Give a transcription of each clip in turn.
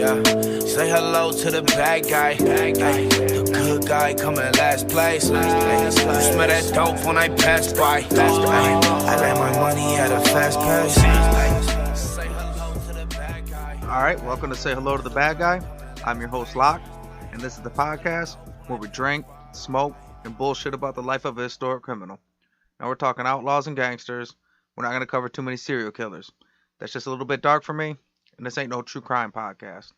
Yeah, say hello to the bad guy. The good guy coming last place. Smell that dope when I pass by. I like my money at a fast pace. Say hello to the bad guy. All right, welcome to Say Hello to the Bad Guy. I'm your host, Locke, and this is the podcast where we drink, smoke, and bullshit about the life of a historic criminal. Now we're talking outlaws and gangsters. We're not going to cover too many serial killers. That's just a little bit dark for me, and this ain't no true crime podcast.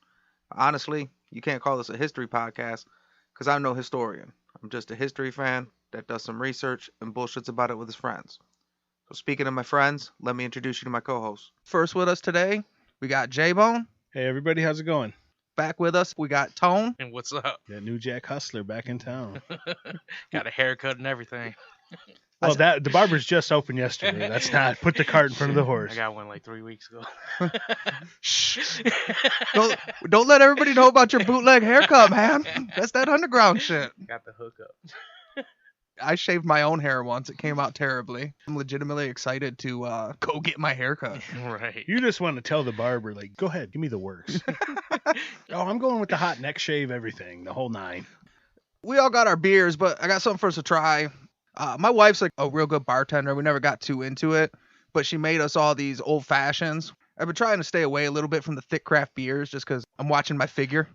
Honestly, you can't call this a history podcast because I'm no historian. I'm just a history fan that does some research and bullshits about it with his friends. So speaking of my friends, let me introduce you to my co-host. First with us today, we got JBone. Hey everybody, how's it going? Back with us, we got Tone. And what's up? That new Jack Hustler back in town. Got a haircut and everything. Well, the barber's just opened yesterday. That's not put the cart in front of the horse. I got one like 3 weeks ago. Shh. Don't let everybody know about your bootleg haircut, man. That's that underground shit. Got the hookup. I shaved my own hair once. It came out terribly. I'm legitimately excited to go get my haircut. Right. You just want to tell the barber, like, go ahead, give me the works. Oh, I'm going with the hot neck shave, everything, the whole nine. We all got our beers, but I got something for us to try. My wife's like a real good bartender. We never got too into it, but she made us all these old fashions. I've been trying to stay away a little bit from the thick craft beers just because I'm watching my figure.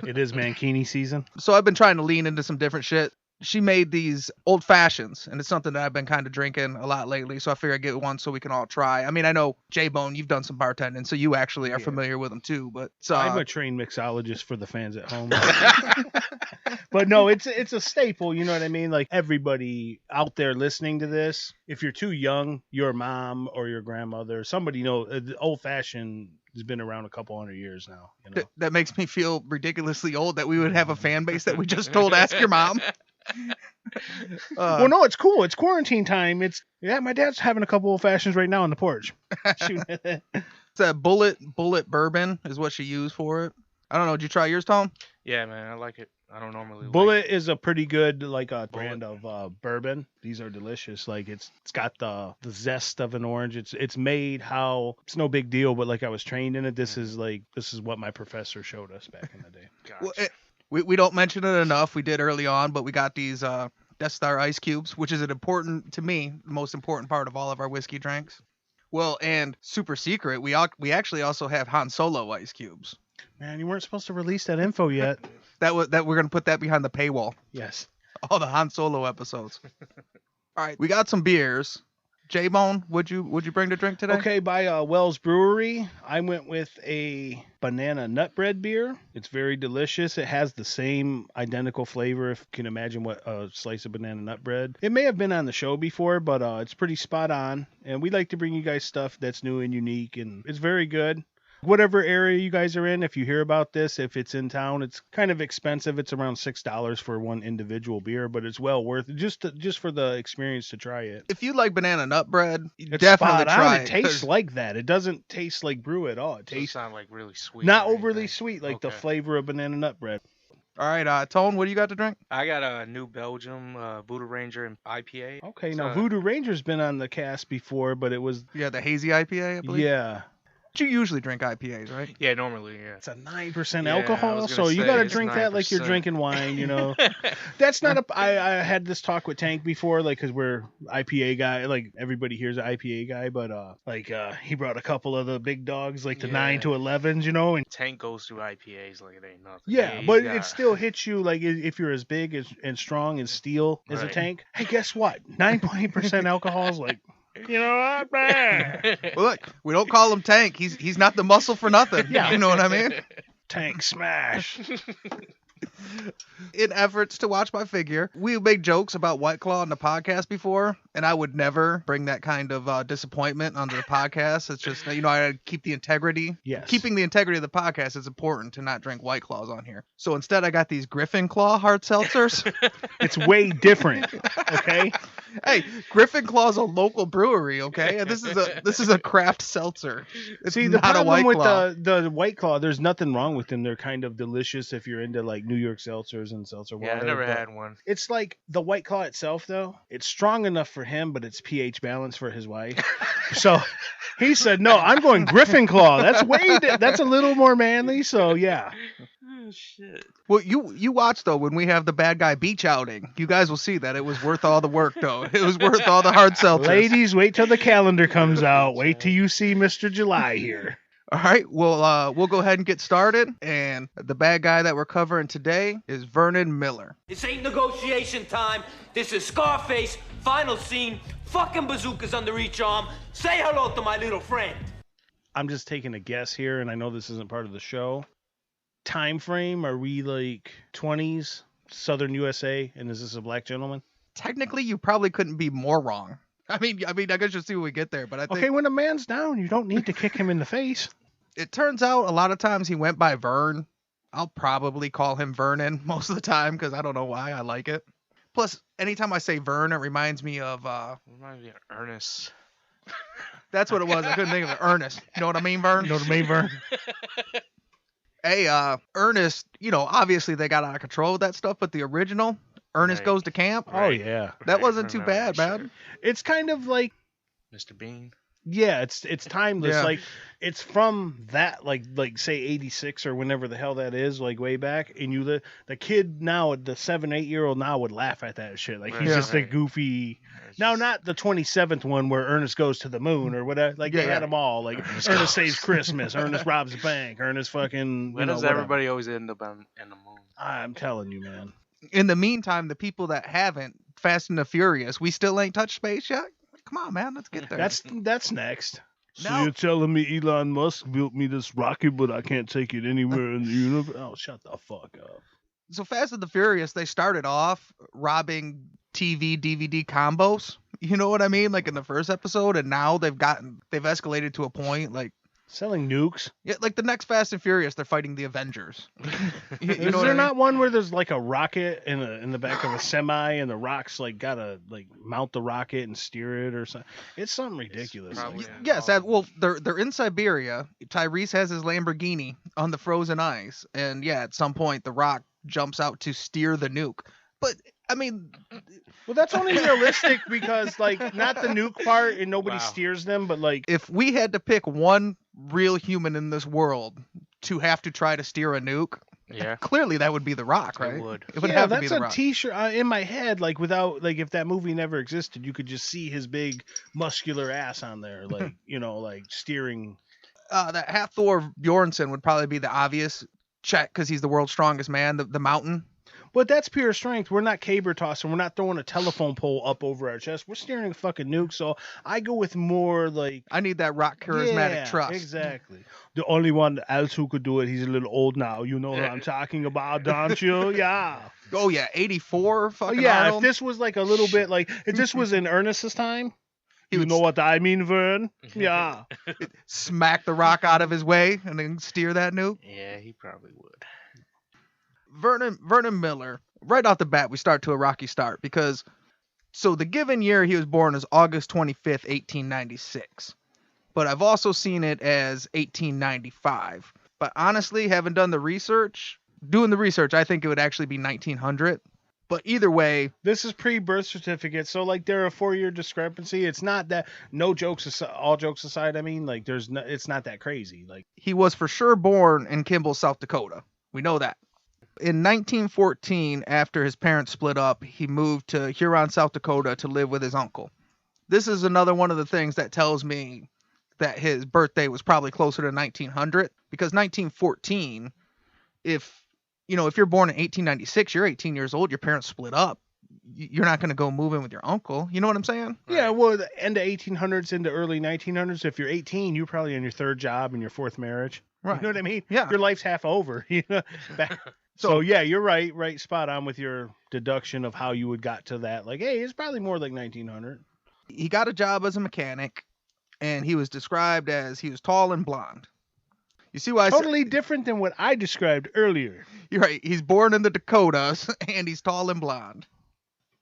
It is Mankini season. So I've been trying to lean into some different shit. She made these old fashions, and it's something that I've been kind of drinking a lot lately, so I figured I'd get one so we can all try. I mean, I know, JBone, you've done some bartending, so you actually are familiar with them too, but... I'm a trained mixologist for the fans at home. But no, it's a staple, you know what I mean? Like, everybody out there listening to this, if you're too young, your mom or your grandmother, somebody old-fashioned has been around a couple hundred years now. You know? That makes me feel ridiculously old that we would have a fan base that we just told ask your mom. Well, no, it's cool. It's quarantine time. My dad's having a couple old fashions right now on the porch. It's a bullet bourbon is what she used for it. I don't know. Did you try yours, Tom? Yeah, man, I like it. I don't normally Bullet is a pretty good brand of bourbon. These are delicious. Like it's got the zest of an orange. It's made how it's no big deal, but like I was trained in it. This is what my professor showed us back in the day. Gotcha. Well, we don't mention it enough. We did early on, but we got these Death Star ice cubes, which is the most important part of all of our whiskey drinks. Well, and super secret, we actually also have Han Solo ice cubes. Man, you weren't supposed to release that info yet. That we're gonna put that behind the paywall. Yes. All the Han Solo episodes. All right, we got some beers. JBone, would you bring the drink today? Okay, by Wells Brewery, I went with a banana nut bread beer. It's very delicious. It has the same identical flavor, if you can imagine what a slice of banana nut bread. It may have been on the show before, but it's pretty spot on. And we like to bring you guys stuff that's new and unique, and it's very good. Whatever area you guys are in, if you hear about this, if it's in town, it's kind of expensive. It's around $6 for one individual beer, but it's well worth it just for the experience to try it. If you like banana nut bread, It's definitely spot on. try it. It tastes like that. It doesn't taste like brew at all. It tastes sound like really sweet. not or overly anything. sweet, like the Okay. flavor of banana nut bread. All right, Tone, what do you got to drink? I got a New Belgium Buddha Ranger and IPA. Okay, It's, now Voodoo Ranger's been on the cast before, but it was Yeah, the hazy IPA, I believe. yeah. You usually drink IPAs, right? Yeah, normally, yeah. It's a 9% Yeah, I alcohol, was so gonna you say, gotta it's drink that like you're 9%. drinking wine, you know. That's not I had this talk with Tank before, like, because we're IPA guy, like everybody here's an IPA guy, but he brought a couple of the big dogs, like the 9 to 11s, you know, and Tank goes through IPAs like it ain't nothing. yeah, He's but got- it still hits you like if you're as big and strong as steel as a Right. Tank. Hey, guess what? 9.8% alcohol is like, you know, not bad. Well, look, we don't call him Tank. He's not the muscle for nothing. Yeah. You know what I mean? Tank smash. In efforts to watch my figure, we made jokes about White Claw on the podcast before, and I would never bring that kind of disappointment onto the podcast. It's just, I gotta keep the integrity. Yes. Keeping the integrity of the podcast is important to not drink White Claws on here. So instead, I got these Griffin Claw hard seltzers. It's way different. Okay. Hey, Griffin Claw's a local brewery, okay? And this is a craft seltzer. It's See, the not a problem White with Claw. the White Claw, there's nothing wrong with them. They're kind of delicious if you're into like New York seltzers and seltzer water. Yeah, I never but had one. It's like the White Claw itself, though. It's strong enough for him, but it's pH balance for his wife. So he said, no, I'm going Griffin Claw. That's a little more manly. So yeah. Oh, shit. Well, you watch though when we have the bad guy beach outing. You guys will see that it was worth all the work though. It was worth all the hard seltzers. Ladies, wait till the calendar comes out. Wait till you see Mr. July here. All right, we'll go ahead and get started. And the bad guy that we're covering today is Vernon Miller. This ain't negotiation time. This is Scarface. Final scene. Fucking bazookas under each arm. Say hello to my little friend. I'm just taking a guess here, and I know this isn't part of the show. Time frame, are we like 20s, Southern USA, and is this a black gentleman? Technically, you probably couldn't be more wrong. I mean, I guess you'll see when we get there. But I think Okay, when a man's down, you don't need to kick him in the face. it turns out a lot of times he went by Vern. I'll probably call him Vernon most of the time because I don't know why I like it. Plus, anytime I say Vern, it reminds me of Reminds me of Ernest. that's what it was. I couldn't think of it. Ernest. You know what I mean, Vern? You know what I mean, Vern? Hey, Ernest, obviously they got out of control with that stuff, but the original, Ernest Right. Goes to Camp, Oh, yeah. that Right, wasn't I too remember bad, that man. It's kind of like, shit. Mr. Bean. yeah, it's timeless. Yeah. Like, it's from that, like say 86 or whenever the hell that is, like way back. And the kid now, the 7-8-year-old now would laugh at that shit. Like, he's Right, just a right. goofy. It's Now, just- not the 27th one where Ernest goes to the moon or whatever. Like, they Yeah. had them all. Like, Ernest Saves Christmas, Ernest Robs the bank, Ernest fucking. When does whatever. everybody always end up in the moon? I'm telling you, man. In the meantime, the people that haven't, Fast and the Furious, we still ain't touched space yet? Come on, man, let's get there. That's next. So No. you're telling me Elon Musk built me this rocket, but I can't take it anywhere in the universe? Oh, shut the fuck up. So Fast and the Furious, they started off robbing TV, DVD combos. You know what I mean? Like in the first episode, and now they've escalated to a point like, Selling nukes. yeah, like the next Fast and Furious, they're fighting the Avengers. You Is know what there I mean? not one where there's like a rocket in the back of a semi and the rock's like gotta like mount the rocket and steer it or something? It's something ridiculous. probably- Like, Yes, they're in Siberia. Tyrese has his Lamborghini on the frozen ice, and yeah, at some point the Rock jumps out to steer the nuke. But I mean, well, that's only realistic because like not the nuke part and nobody Wow. steers them, but like if we had to pick one real human in this world to have to try to steer a nuke, Yeah. clearly that would be the Rock, right? It would. It would yeah, have to be that's the a Rock. T-shirt in my head. Like without like if that movie never existed, you could just see his big muscular ass on there, like like steering. That Hathor Bjornsson would probably be the obvious check because he's the world's strongest man. The mountain. But that's pure strength. We're not caber tossing. We're not throwing a telephone pole up over our chest. We're steering a fucking nuke. So I go with more like I need that Rock charismatic yeah, trust. Exactly. The only one else who could do it. He's a little old now. You know what I'm talking about, don't you? Yeah. Oh yeah, 84. Fucking Yeah. Arnold. If this was like a little bit like if this was in Ernest's time. He You would know what I mean, Vern? Yeah. smack the Rock out of his way and then steer that nuke. Yeah, he probably would. Vernon Miller, right off the bat, we start to a rocky start because so the given year he was born is August 25th, 1896. But I've also seen it as 1895. But honestly, having done doing the research, I think it would actually be 1900. But either way, This is pre-birth certificate, so like there are a 4-year discrepancy. It's not that all jokes aside. I mean, like it's not that crazy. Like he was for sure born in Kimball, South Dakota. We know that. In 1914, after his parents split up, he moved to Huron, South Dakota to live with his uncle. This is another one of the things that tells me that his birthday was probably closer to 1900 because 1914, if you're born in 1896, you're 18 years old, your parents split up. You're not going to go move in with your uncle. You know what I'm saying? yeah, well, the end of 1800s into early 1900s. If you're 18, you're probably on your third job and your fourth marriage. Right. You know what I mean? Yeah. Your life's half over. So yeah, you're right, spot on with your deduction of how you would got to that. Like, hey, it's probably more like 1900. He got a job as a mechanic, and he was described as he was tall and blonde. You see why I said Totally different than what I described earlier. you're right. He's born in the Dakotas, and he's tall and blonde.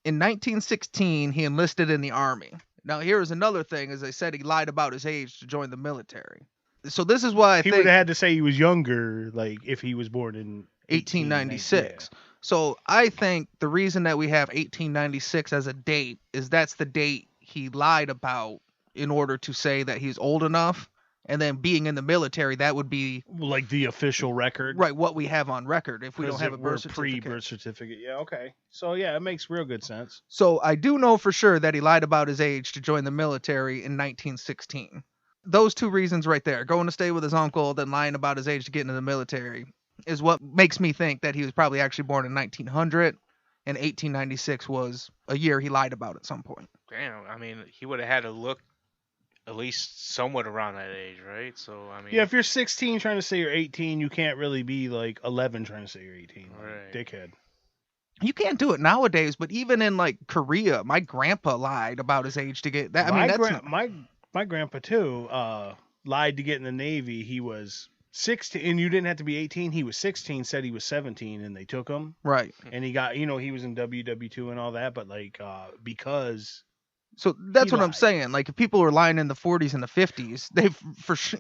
In 1916, he enlisted in the Army. Now, here is another thing. As I said, he lied about his age to join the military. So this is why I He think would have had to say he was younger, like if he was born in 1896. So I think the reason that we have 1896 as a date is that's the date he lied about in order to say that he's old enough. And then being in the military, that would be like the official record. right what we have on record if we don't have a we're birth certificate. pre-birth certificate. Yeah, okay. So yeah, it makes real good sense. So I do know for sure that he lied about his age to join the military in 1916. Those two reasons right there, going to stay with his uncle, then lying about his age to get into the military, is what makes me think that he was probably actually born in 1900, and 1896 was a year he lied about at some point. Damn, I mean, he would have had to look at least somewhat around that age, right? So, I mean... Yeah, if you're 16 trying to say you're 18, you can't really be like 11 trying to say you're 18. Right. Dickhead. You can't do it nowadays, but even in like Korea, my grandpa lied about his age to get that. I mean, that's my grandpa too lied to get in the Navy. He was 16, and you didn't have to be 18. He was 16, said he was 17, and they took him. right. And he got, he was in WW2 and all that, but like because... So that's He what I'm lied. saying. Like if people were lying in the 40s and the 50s, they for sure,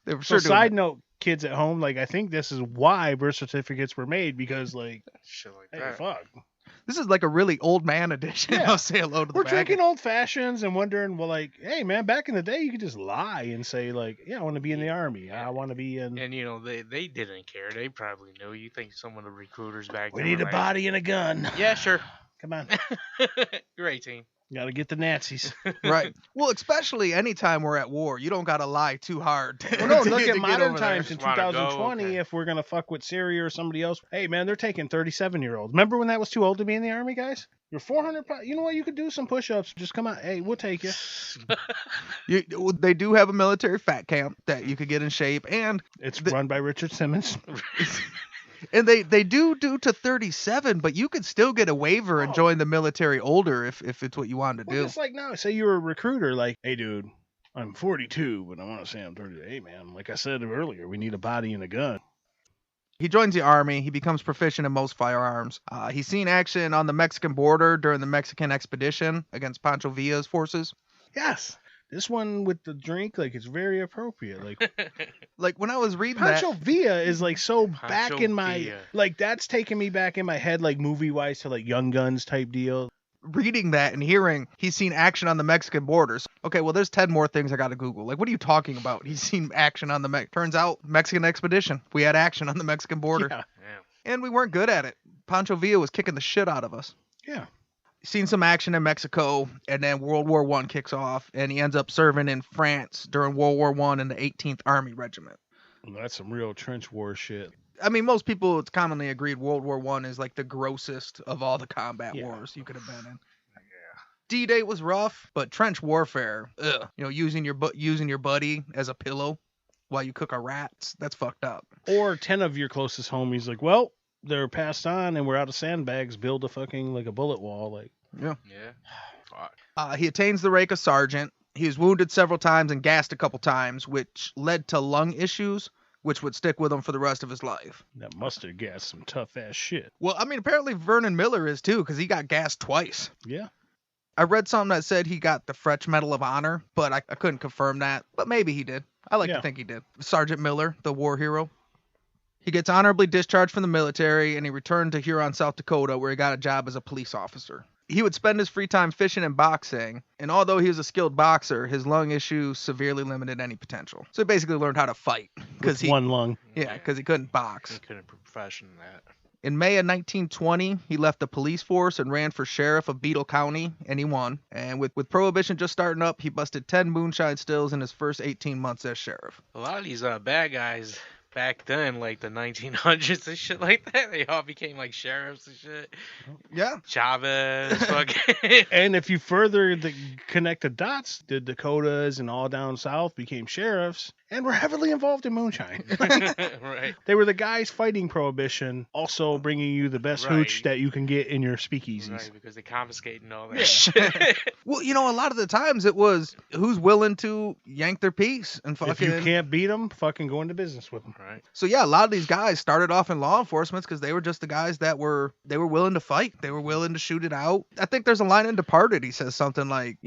they were So sure doing side it. note, kids at home, like I think this is why birth certificates were made, because like, Shit like hey, that. fuck. This is like a really old man edition. Yeah. I'll say hello to the We're bad drinking guy. old fashions and wondering, well, like, hey man, back in the day you could just lie and say like, yeah, I want to be in the army. I want to be in. And, they didn't care. They probably knew. You think some of the recruiters back We then need were a like, body and a gun. Yeah, sure. Come on, You're 18. gotta get the Nazis. Right. Well, especially anytime we're at war, you don't got to lie too hard. Well, no, to look get- at to get modern over there. times in Just wanna go, 2020. okay. If we're gonna fuck with Syria or somebody else, hey man, they're taking 37-year-olds. Remember when that was too old to be in the army, guys? You're 400 pounds. You know what? You could do some push-ups. Just come out. Hey, we'll take you. They do have a military fat camp that you could get in shape, and It's run by Richard Simmons. they do to 37, but you could still get a waiver and Oh. join the military older if it's what you wanted to Well, do. just like now, say you're a recruiter, like, hey, dude, I'm 42, but I want to say I'm 38. Hey, man, like I said earlier, we need a body and a gun. He joins the army. He becomes proficient in most firearms. He's seen action on the Mexican border during the Mexican expedition against Pancho Villa's forces. Yes. This one with the drink, like, it's very appropriate. Like, Like when I was reading Pancho Villa is, like, so Pancho back in my... Villa. Like, that's taking me back in my head, like, movie-wise to, like, Young Guns type deal. reading that and hearing he's seen action on the Mexican borders. Okay, well, there's 10 more things I got to Google. Like, what are you talking about? He's seen action on the Turns out, Mexican expedition. We had action on the Mexican border. Yeah. Yeah. And we weren't good at it. Pancho Villa was kicking the shit out of us. Yeah. Seen some action in Mexico, and then World War I kicks off, and he ends up serving in France during World War I in the 18th Army Regiment. Well, that's some real trench war shit. I mean, most people, it's commonly agreed World War I is like the grossest of all the combat Yeah. wars you could have been in. D-Day was rough, but trench warfare, ugh. Using your buddy as a pillow while you cook a rat, that's fucked up. Or 10 of your closest homies, like, well, they're passed on and we're out of sandbags. Build a fucking, like, a bullet wall. Like, Yeah. Fuck. He attains the rank of sergeant. He was wounded several times and gassed a couple times, which led to lung issues, which would stick with him for the rest of his life. that mustard gas, some tough ass shit. Well, I mean, apparently Vernon Miller is too, because he got gassed twice. Yeah. I read something that said he got the French Medal of Honor, but I couldn't confirm that. But maybe he did. I like Yeah. to think he did. Sergeant Miller, the war hero. He gets honorably discharged from the military, and he returned to Huron, South Dakota, where he got a job as a police officer. He would spend his free time fishing and boxing, and although he was a skilled boxer, his lung issue severely limited any potential. So he basically learned how to fight, because With one lung. he couldn't box. He couldn't be professional in that. In May of 1920, he left the police force and ran for sheriff of Beetle County, and he won. And with Prohibition just starting up, he busted 10 moonshine stills in his first 18 months as sheriff. A lot of these bad guys back then, like the 1900s and shit like that, they all became like sheriffs and shit. Yeah. Chavez, fucking. And if you further connect the dots, the Dakotas and all down south became sheriffs and were heavily involved in moonshine. Right. They were the guys fighting Prohibition, also bringing you the best hooch Right. that you can get in your speakeasies. Right, because they confiscating all that Yeah. shit. Well, a lot of the times it was who's willing to yank their piece and If you fucking. can't beat them, fucking go into business with them. Right. So yeah, a lot of these guys started off in law enforcement because they were just the guys that were willing to fight. They were willing to shoot it out. I think there's a line in Departed. He says something like,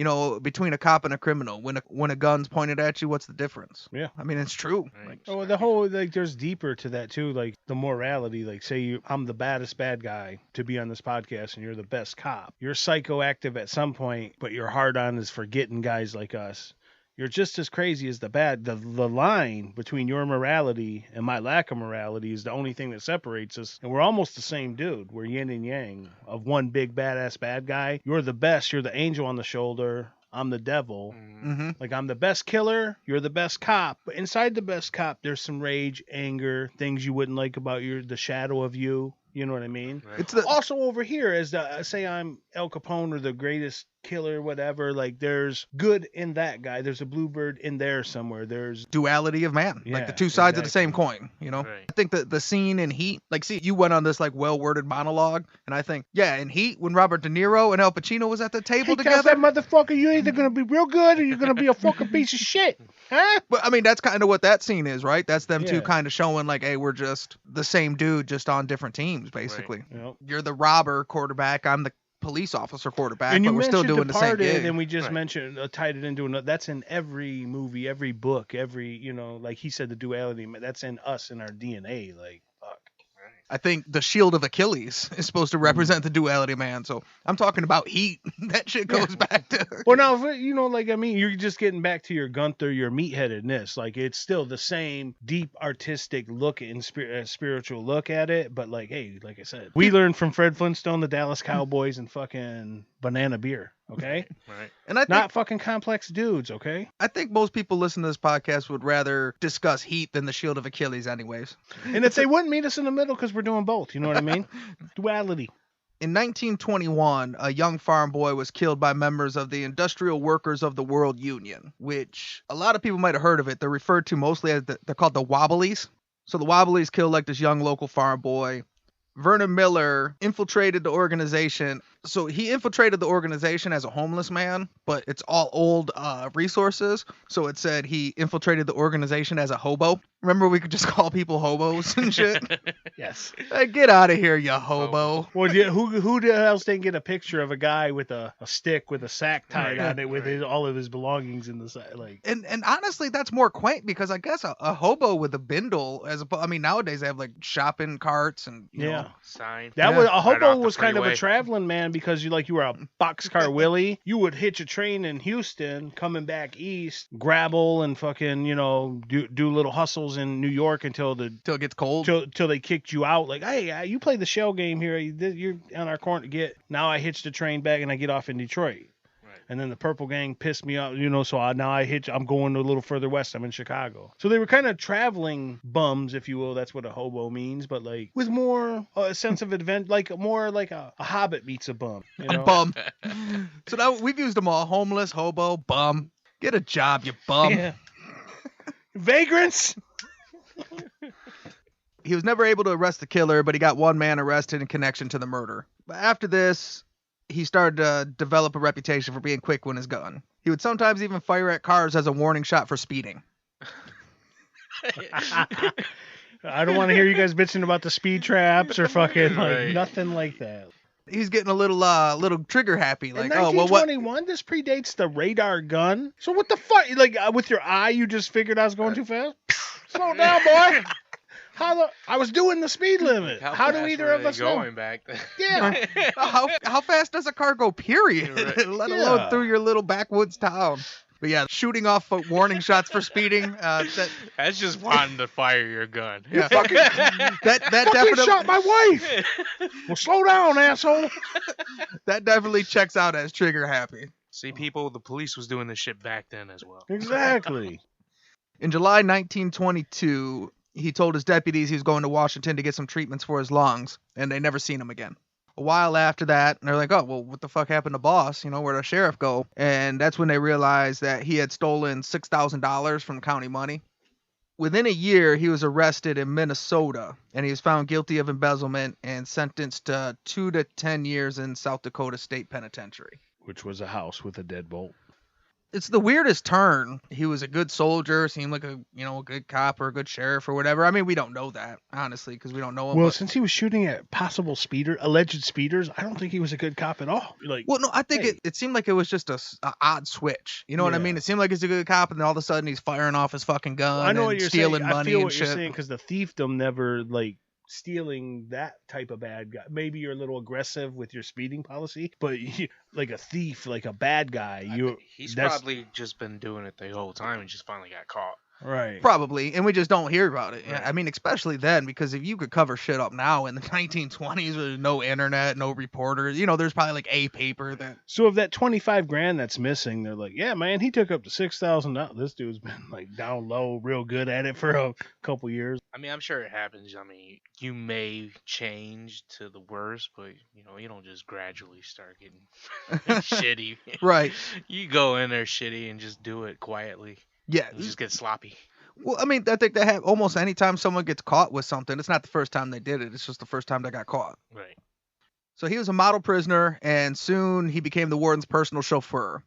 between a cop and a criminal, when a gun's pointed at you, what's the difference? Yeah. I mean, it's true. Right. Oh, the whole, like, there's deeper to that too, like the morality. Like, say I'm the baddest bad guy to be on this podcast, and you're the best cop. You're psychoactive at some point, but your hard on is for getting guys like us. You're just as crazy as the bad. The line between your morality and my lack of morality is the only thing that separates us. And we're almost the same dude. We're yin and yang of one big badass bad guy. You're the best. You're the angel on the shoulder. I'm the devil. Mm-hmm. Like, I'm the best killer. You're the best cop. But inside the best cop, there's some rage, anger, things you wouldn't like about the shadow of you. You know what I mean? Right. It's the Also over here, as say I'm El Capone or the greatest killer, whatever, like, there's good in that guy. There's a bluebird in there somewhere. There's duality of man, like the two sides of the same coin, you know. Right. I think that the scene in Heat, like, see, you went on this like well-worded monologue, and I think, yeah, in Heat, when Robert De Niro and Al Pacino was at the table he tells together, that motherfucker, you're either gonna be real good or you're gonna be a fucking piece of shit, huh? but I mean, that's kind of what that scene is, right? That's them two Yeah. kind of showing like, hey, we're just the same dude, just on different teams, basically. Yep. You're the robber quarterback, I'm the police officer quarterback, And you but we're still mentioned doing the same Departed, gig. and we just Right. mentioned tied it into another. That's in every movie, every book, every, like he said, the duality. That's in us, in our DNA. Like, fuck. I think the shield of Achilles is supposed to represent the duality man. So I'm talking about Heat. That shit goes back to. Well, now, like, I mean, you're just getting back to your Gunther, your meatheadedness. Like, it's still the same deep artistic look and spiritual look at it. But, like, hey, like I said, we learned from Fred Flintstone, the Dallas Cowboys, and fucking banana beer. Okay, Right. And I think not fucking complex dudes. Okay, I think most people listening to this podcast would rather discuss Heat than the shield of Achilles, anyways. and if they wouldn't meet us in the middle, because we're doing both. You know what I mean? Duality. In 1921, a young farm boy was killed by members of the Industrial Workers of the World Union, which a lot of people might have heard of it. They're referred to mostly as they're called the Wobblies. So the Wobblies killed like this young local farm boy. Vernon Miller infiltrated the organization. So he infiltrated the organization as a homeless man, but it's all old resources. So it said he infiltrated the organization as a hobo. Remember, we could just call people hobos and shit? Yes. Hey, get out of here, you hobo. Well, yeah, who the else didn't get a picture of a guy with a stick with a sack tied on it with all of his belongings in the sack? Like, And honestly, that's more quaint because I guess a hobo with a bindle, I mean, nowadays they have like shopping carts and you know. Sign. that Yeah. was a Right hobo off the was kind of a freeway. traveling man because you were a boxcar Willie. You would hitch a train in Houston, coming back east, grabble and fucking do little hustles in New York until Till it gets cold. till they kicked you out. Like, hey, you play the shell game here. You're on our corner. Now I hitch the train back and I get off in Detroit. And then the Purple Gang pissed me off, so I'm going a little further west. I'm in Chicago. So they were kind of traveling bums, if you will. That's what a hobo means, but like with more a sense of adventure, like more like a hobbit meets a bum. A bum. So now we've used them all: homeless, hobo, bum. Get a job, you bum. Yeah. Vagrants. He was never able to arrest the killer, but he got one man arrested in connection to the murder. But after this, he started to develop a reputation for being quick with his gun. He would sometimes even fire at cars as a warning shot for speeding. I don't want to hear you guys bitching about the speed traps or fucking Right. nothing like that. He's getting a little trigger happy, like, In oh well, what? 1921, this predates the radar gun. So what the fuck? Like, with your eye, you just figured I was going too fast? Slow down, boy. I was doing the speed limit. How do fast either were of they us know? going back then? Yeah. How fast does a car go? Period. Right. Let Yeah. alone through your little backwoods town. But yeah, shooting off warning shots for speeding. That's just wanting to fire your gun. Yeah. Fucking, that fucking definitely shot my wife. Well, slow down, asshole. that definitely checks out as trigger happy. See, people, the police was doing this shit back then as well. Exactly. In July 1922, he told his deputies he was going to Washington to get some treatments for his lungs, and they never seen him again. A while after that, they're like, oh, well, what the fuck happened to Boss? Where'd the sheriff go? And that's when they realized that he had stolen $6,000 from county money. Within a year, he was arrested in Minnesota, and he was found guilty of embezzlement and sentenced to 2 to 10 years in South Dakota State Penitentiary. Which was a house with a deadbolt. It's the weirdest turn. He was a good soldier, seemed like a good cop or a good sheriff or whatever. I mean, we don't know that, honestly, because we don't know him. Well, but... since he was shooting at possible alleged speeders, I don't think he was a good cop at all. Like, well, no, I think hey. it seemed like it was just a odd switch. You know what I mean? It seemed like he's a good cop, and then all of a sudden he's firing off his fucking gun I know what and you're stealing saying. money I feel and what shit. you're saying because the thiefdom never like stealing that type of bad guy. Maybe you're a little aggressive with your speeding policy, but like a thief, like a bad guy, he's probably just been doing it the whole time and just finally got caught. Right. Probably, and we just don't hear about it. Right. I mean, especially then, because if you could cover shit up now in the 1920s with no internet, no reporters, there's probably like a paper that... So of that $25,000 that's missing, they're like, yeah, man, he took up to $6,000. This dude's been like down low, real good at it for a couple years. I mean, I'm sure it happens. I mean, you may change to the worse, but you don't just gradually start getting shitty. Right. You go in there shitty and just do it quietly. Yeah. You just get sloppy. Well, I mean, I think they have almost any time someone gets caught with something, it's not the first time they did it. It's just the first time they got caught. Right. So he was a model prisoner, and soon he became the warden's personal chauffeur.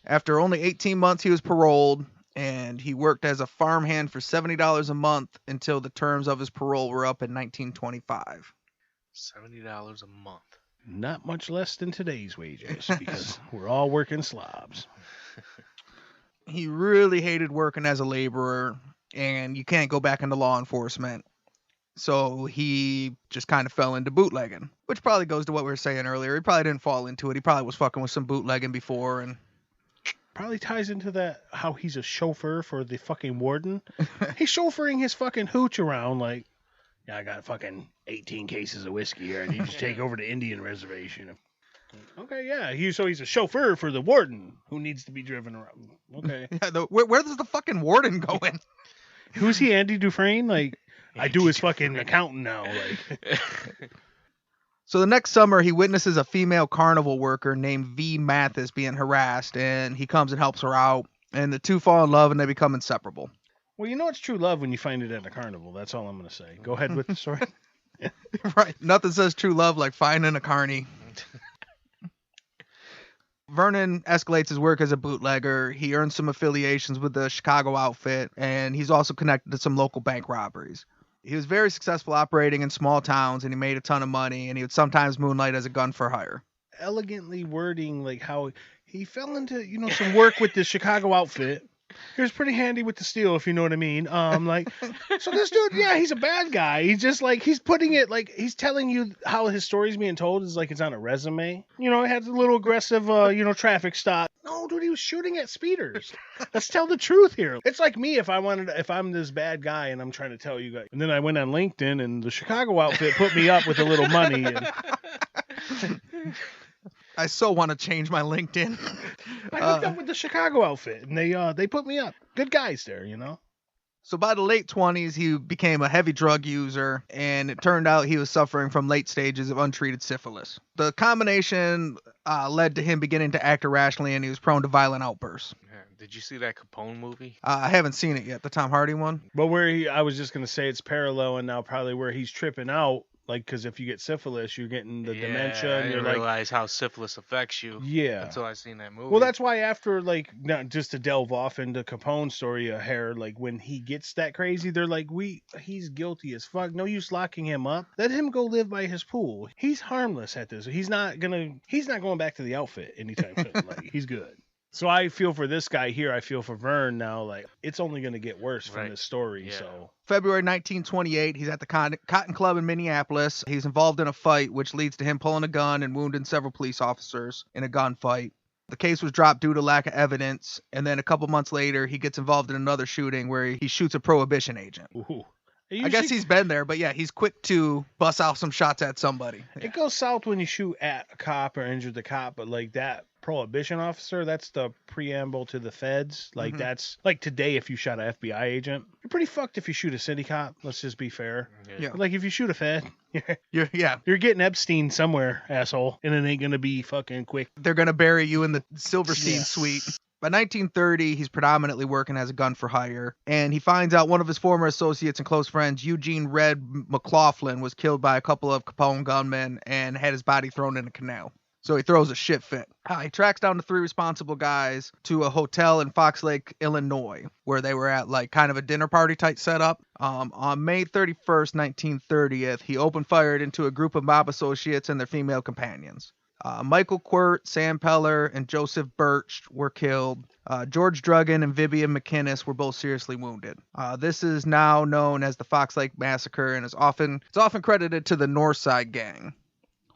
After only 18 months, he was paroled, and he worked as a farmhand for $70 a month until the terms of his parole were up in 1925. $70 a month. Not much less than today's wages because we're all working slobs. He really hated working as a laborer, and you can't go back into law enforcement. So he just kind of fell into bootlegging, which probably goes to what we were saying earlier. He probably didn't fall into it. He probably was fucking with some bootlegging before, and probably ties into that how he's a chauffeur for the fucking warden. He's chauffeuring his fucking hooch around like, yeah, I got fucking 18 cases of whiskey here. I need to take over the Indian reservation. Okay, yeah. He's a chauffeur for the warden who needs to be driven around. Okay. Yeah, where does the fucking warden go in? Who's he, Andy Dufresne? Like, I do his fucking accountant now. Like. So the next summer, he witnesses a female carnival worker named V. Mathis being harassed, and he comes and helps her out, and the two fall in love, and they become inseparable. Well, you know it's true love when you find it at a carnival. That's all I'm going to say. Go ahead with the story. Right. Nothing says true love like finding a carny. Vernon escalates his work as a bootlegger. He earns some affiliations with the Chicago outfit, and he's also connected to some local bank robberies. He was very successful operating in small towns, and he made a ton of money, and he would sometimes moonlight as a gun for hire. Elegantly wording like how he fell into, some work with the Chicago outfit. He was pretty handy with the steel, if you know what I mean. So this dude, yeah, he's a bad guy. He's just like, he's putting it like, he's telling you how his story's being told is like it's on a resume. It has a little aggressive, traffic stop. No, dude, he was shooting at speeders. Let's tell the truth here. It's like me if I'm this bad guy and I'm trying to tell you guys. And then I went on LinkedIn and the Chicago outfit put me up with a little money. And I so want to change my LinkedIn. I hooked up with the Chicago outfit, and they put me up. Good guys there, So by the late 20s, he became a heavy drug user, and it turned out he was suffering from late stages of untreated syphilis. The combination led to him beginning to act irrationally, and he was prone to violent outbursts. Yeah. Did you see that Capone movie? I haven't seen it yet, the Tom Hardy one. But I was just going to say it's parallel, and now probably where he's tripping out. Like, because if you get syphilis, you're getting the dementia. And I you're didn't realize how syphilis affects you. Yeah. Until I seen that movie. Well, that's why after, like, not just to delve off into Capone's story a hair, like, when he gets that crazy, they're like, he's guilty as fuck. No use locking him up. Let him go live by his pool. He's harmless at this. He's not going back to the outfit anytime soon. Like, he's good. So I feel for this guy here. I feel for Vern now. Like, it's only going to get worse from this story. Yeah. So February 1928, he's at the Cotton Club in Minneapolis. He's involved in a fight, which leads to him pulling a gun and wounding several police officers in a gunfight. The case was dropped due to lack of evidence, and then a couple months later, he gets involved in another shooting where he shoots a prohibition agent. ooh. I guess he's been there, but yeah, he's quick to bust out some shots at somebody. It goes south when you shoot at a cop or injure the cop, but like that prohibition officer, that's the preamble to the feds. Like that's like today if you shot an FBI agent, you're pretty fucked if you shoot a city cop. Let's just be fair. Yeah. But like if you shoot a fed, You're getting Epstein somewhere, asshole, and it ain't gonna be fucking quick. They're gonna bury you in the Silverstein suite. By 1930, he's predominantly working as a gun for hire, and he finds out one of his former associates and close friends, Eugene Red McLaughlin, was killed by a couple of Capone gunmen and had his body thrown in a canal. So he throws a shit fit. He tracks down the 3 responsible guys to a hotel in Fox Lake, Illinois, where they were at like kind of a dinner party type setup. On May 31st, 1930, he opened fire into a group of mob associates and their female companions. Michael Quirt, Sam Peller, and Joseph Birch were killed. George Drugan and Vivian McInnes were both seriously wounded. This is now known as the Fox Lake Massacre and it's often credited to the North Side Gang,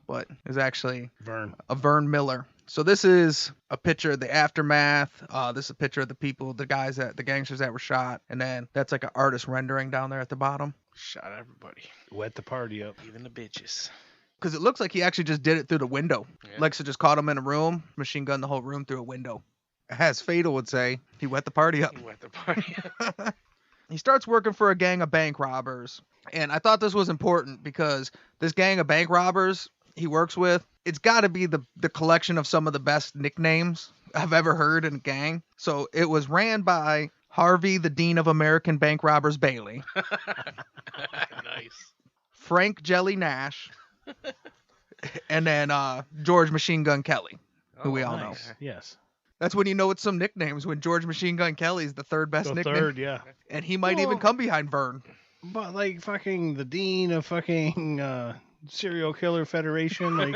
but is actually Vernon Miller. So this is a picture of the aftermath. This is a picture of the people, the gangsters that were shot, and then that's like an artist rendering down there at the bottom. Shot everybody. Wet the party up. Even the bitches. Because it looks like he actually just did it through the window. Yeah. Lexa just caught him in a room, machine gunned the whole room through a window. As Fatal would say, he wet the party up. He wet the party up. He starts working for a gang of bank robbers. And I thought this was important because this gang of bank robbers he works with, it's got to be the collection of some of the best nicknames I've ever heard in a gang. So it was ran by Harvey, the Dean of American Bank Robbers Bailey. Nice. Frank Jelly Nash. And then George Machine Gun Kelly, who we all know. Yes. That's when you know it's some nicknames, when George Machine Gun Kelly is the third best nickname. Third, yeah. And he might even come behind Vern. But like fucking the dean of fucking serial killer federation, like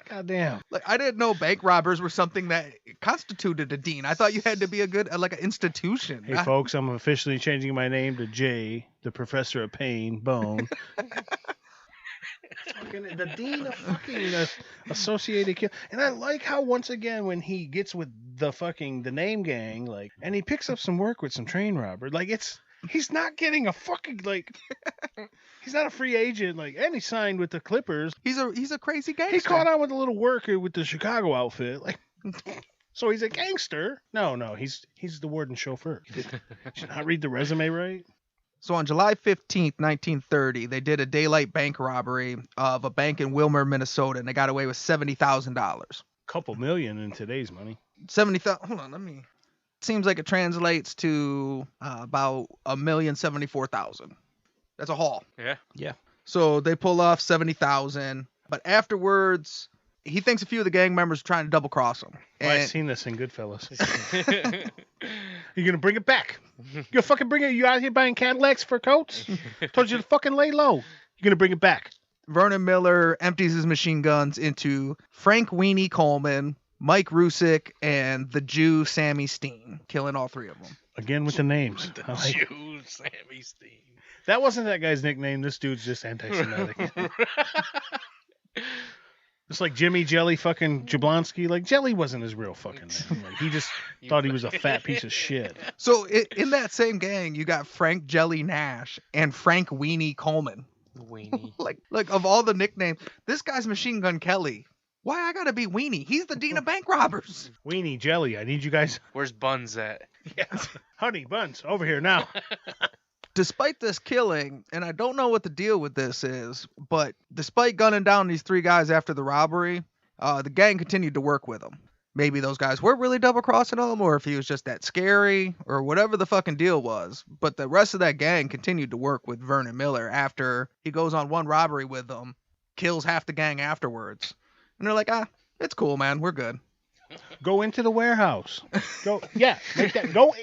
goddamn. Like I didn't know bank robbers were something that constituted a dean. I thought you had to be a good like an institution. Hey folks, I'm officially changing my name to J, the Professor of Pain, Bone. Fucking the dean of fucking associated kill. And I like how once again when he gets with the name gang, like, and he picks up some work with some train robber, like he's not getting a fucking like he's not a free agent, like, and he signed with the Clippers. He's a crazy gangster. He caught on with a little worker with the Chicago outfit, like. So he's a gangster. No, he's the warden's chauffeur. Should I read the resume right? So on July 15th, 1930, they did a daylight bank robbery of a bank in Wilmer, Minnesota, and they got away with $70,000. Couple million in today's money. 70,000. Hold on, let me. Seems like it translates to about $1,074,000. That's a haul. Yeah. So they pull off 70,000, but afterwards, he thinks a few of the gang members are trying to double cross him. I've seen this in Goodfellas. You're gonna bring it back. You gonna fucking bring it? You out here buying Cadillacs for coats? Told you to fucking lay low. You're gonna bring it back. Vernon Miller empties his machine guns into Frank Weenie Coleman, Mike Rusick, and the Jew Sammy Steen, killing all 3 of them. Again with the names. The Jew Sammy Steen. That wasn't that guy's nickname. This dude's just anti-Semitic. It's like Jimmy Jelly fucking Jablonski. Like, Jelly wasn't his real fucking name. Like, he just thought he was a fat piece of shit. So in that same gang, you got Frank Jelly Nash and Frank Weenie Coleman. Weenie. like of all the nicknames, this guy's Machine Gun Kelly. Why I gotta be Weenie? He's the dean of bank robbers. Weenie Jelly, I need you guys. Where's Buns at? Yeah. Honey Buns, over here now. Despite this killing, and I don't know what the deal with this is, but despite gunning down these 3 guys after the robbery, the gang continued to work with them. Maybe those guys were really double-crossing him, or if he was just that scary, or whatever the fucking deal was. But the rest of that gang continued to work with Vernon Miller after he goes on one robbery with them, kills half the gang afterwards. And they're like, it's cool, man. We're good. Go into the warehouse. Make that. Go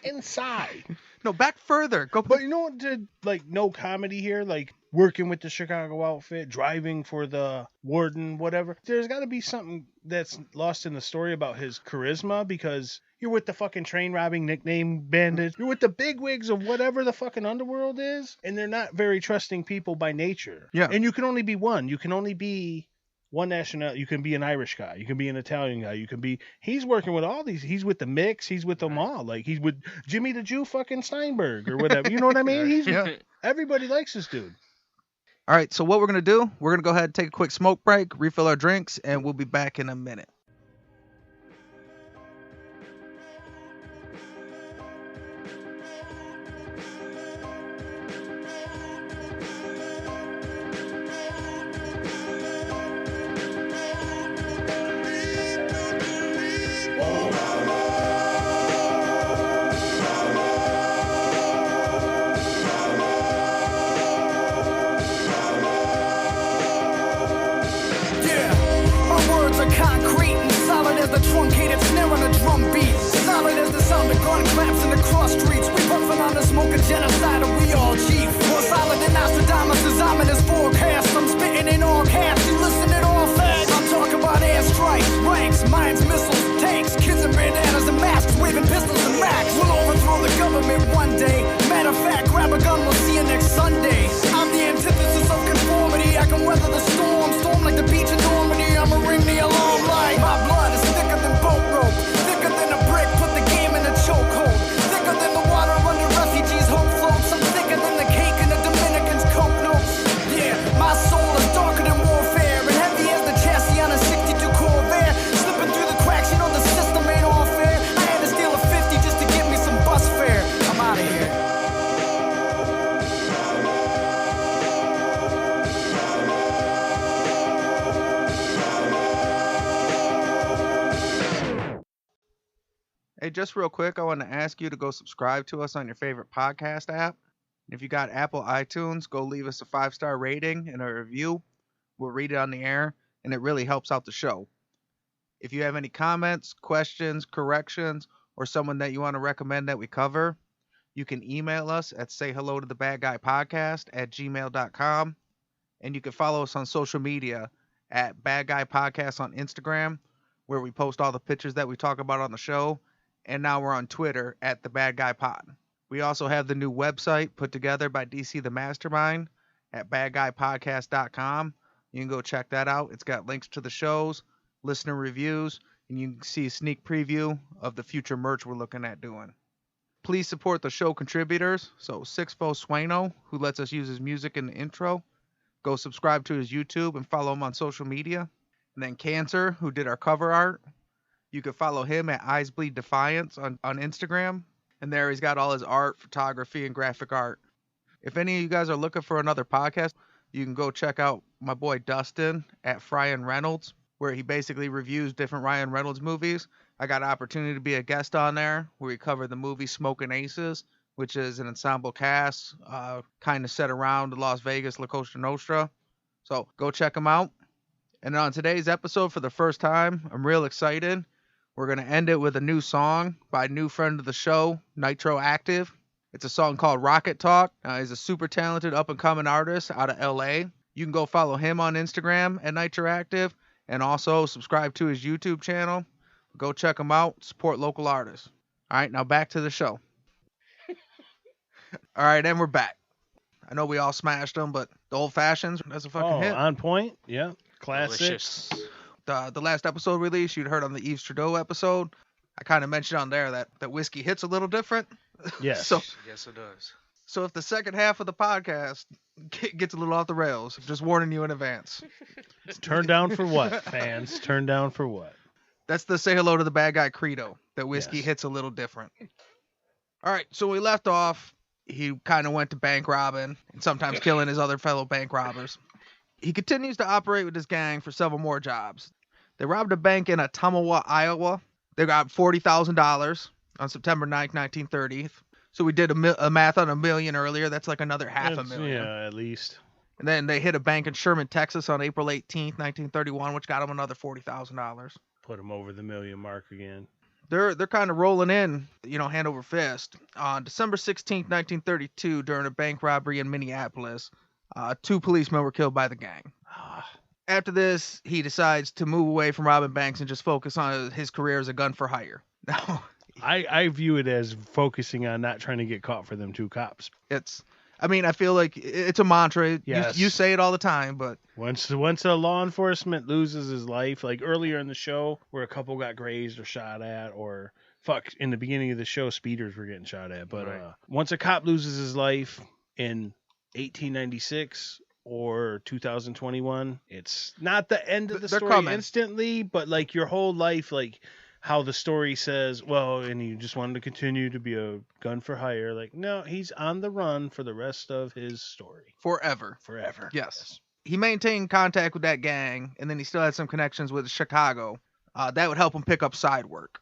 inside. No, back further. Go. But you know what? Like, no comedy here. Like, working with the Chicago outfit, driving for the warden, whatever. There's got to be something that's lost in the story about his charisma, because you're with the fucking train robbing nickname bandits. You're with the bigwigs of whatever the fucking underworld is, and they're not very trusting people by nature. Yeah. And you can only be one. You can only be one nationality. You can be an Irish guy. You can be an Italian guy. You can be. He's working with all these. He's with the mix. He's with them all. Like, he's with Jimmy the Jew fucking Steinberg or whatever. You know what I mean? Everybody likes this dude. All right, so what we're going to do, we're going to go ahead and take a quick smoke break, refill our drinks, and we'll be back in a minute. Yeah, my word a truncated snare on a drum beat. Solid as the sound of gun claps in the cross streets. We puffin' on the smoke of genocide and we all chief. More solid than Nostradamus' ominous forecast. I'm spitting in all caps, you listening all fast. I'm talking about airstrikes, ranks, mines, missiles, tanks, kids in bandanas and masks, waving pistols and racks. We'll overthrow the government one day. Matter of fact, grab a gun, we'll see you next Sunday. I'm the antithesis of conformity. I can weather the storm, storm like the beach in Normandy. I'ma ring the alarm like my blood is thicker than boat rope, thicker than a brick, put the game in a chokehold, thicker than the water under refugees' hope floats. I'm thicker than the cake in the Dominicans' coke notes. Yeah, my soul is darker than warfare and heavy as the chassis on a 62 Corvair. Slipping through the cracks, you know the system ain't all fair. I had to steal a 50 just to get me some bus fare. I'm out of here. Hey, just real quick, I want to ask you to go subscribe to us on your favorite podcast app. And if you got Apple iTunes, go leave us a 5-star rating and a review. We'll read it on the air, and it really helps out the show. If you have any comments, questions, corrections, or someone that you want to recommend that we cover, you can email us at sayhellotothabadguypodcast@gmail.com. And you can follow us on social media at Bad Guy Podcast on Instagram, where we post all the pictures that we talk about on the show. And now we're on Twitter at the Bad Guy Pod. We also have the new website put together by DC the Mastermind at badguypodcast.com. You can go check that out. It's got links to the shows, listener reviews, and you can see a sneak preview of the future merch we're looking at doing. Please support the show contributors. So Sixfo Sueno, who lets us use his music in the intro. Go subscribe to his YouTube and follow him on social media. And then Cancer, who did our cover art. You can follow him at Eyes Bleed Defiance on Instagram. And there he's got all his art, photography, and graphic art. If any of you guys are looking for another podcast, you can go check out my boy Dustin at Ryan Reynolds, where he basically reviews different Ryan Reynolds movies. I got an opportunity to be a guest on there, where we cover the movie Smokin' Aces, which is an ensemble cast, kind of set around Las Vegas, La Costa Nostra. So go check him out. And on today's episode, for the first time, I'm real excited. We're going to end it with a new song by a new friend of the show, Nitro Active. It's a song called Rocket Talk. He's a super talented up-and-coming artist out of LA. You can go follow him on Instagram at Nitro Active and also subscribe to his YouTube channel. Go check him out. Support local artists. All right, now back to the show. All right, and we're back. I know we all smashed them, but the Old Fashions, that's a fucking hit. On point. Yeah. Classic. Delicious. The last episode release you'd heard on the Yves Trudeau episode, I kind of mentioned on there that whiskey hits a little different. Yes. Yes, it does. So if the second half of the podcast gets a little off the rails, just warning you in advance. Turn down for what, fans? Turn down for what? That's the Say Hello to the Bad Guy credo, that whiskey hits a little different. All right, so we left off, he kind of went to bank robbing and sometimes killing his other fellow bank robbers. He continues to operate with his gang for several more jobs. They robbed a bank in Ottumwa, Iowa. They got $40,000 on September 9th, 1930. So we did a math on $1 million earlier. That's like another $500,000. Yeah, at least. And then they hit a bank in Sherman, Texas on April 18th, 1931, which got them another $40,000. Put them over the $1 million mark again. They're kind of rolling in, hand over fist. On December 16th, 1932, during a bank robbery in Minneapolis, 2 policemen were killed by the gang. After this, he decides to move away from robbing banks and just focus on his career as a gun for hire. Now, I view it as focusing on not trying to get caught for them 2 cops. I feel like it's a mantra. Yes. You say it all the time, but once a law enforcement loses his life, like earlier in the show where a couple got grazed or shot at, or in the beginning of the show, speeders were getting shot at. But right. Once a cop loses his life in 1896 or 2021, it's not the end of the story coming instantly, but like your whole life, like how the story says, well, and he just wanted to continue to be a gun for hire. Like, no, he's on the run for the rest of his story. forever. Yes. He maintained contact with that gang, and then he still had some connections with Chicago. That would help him pick up side work.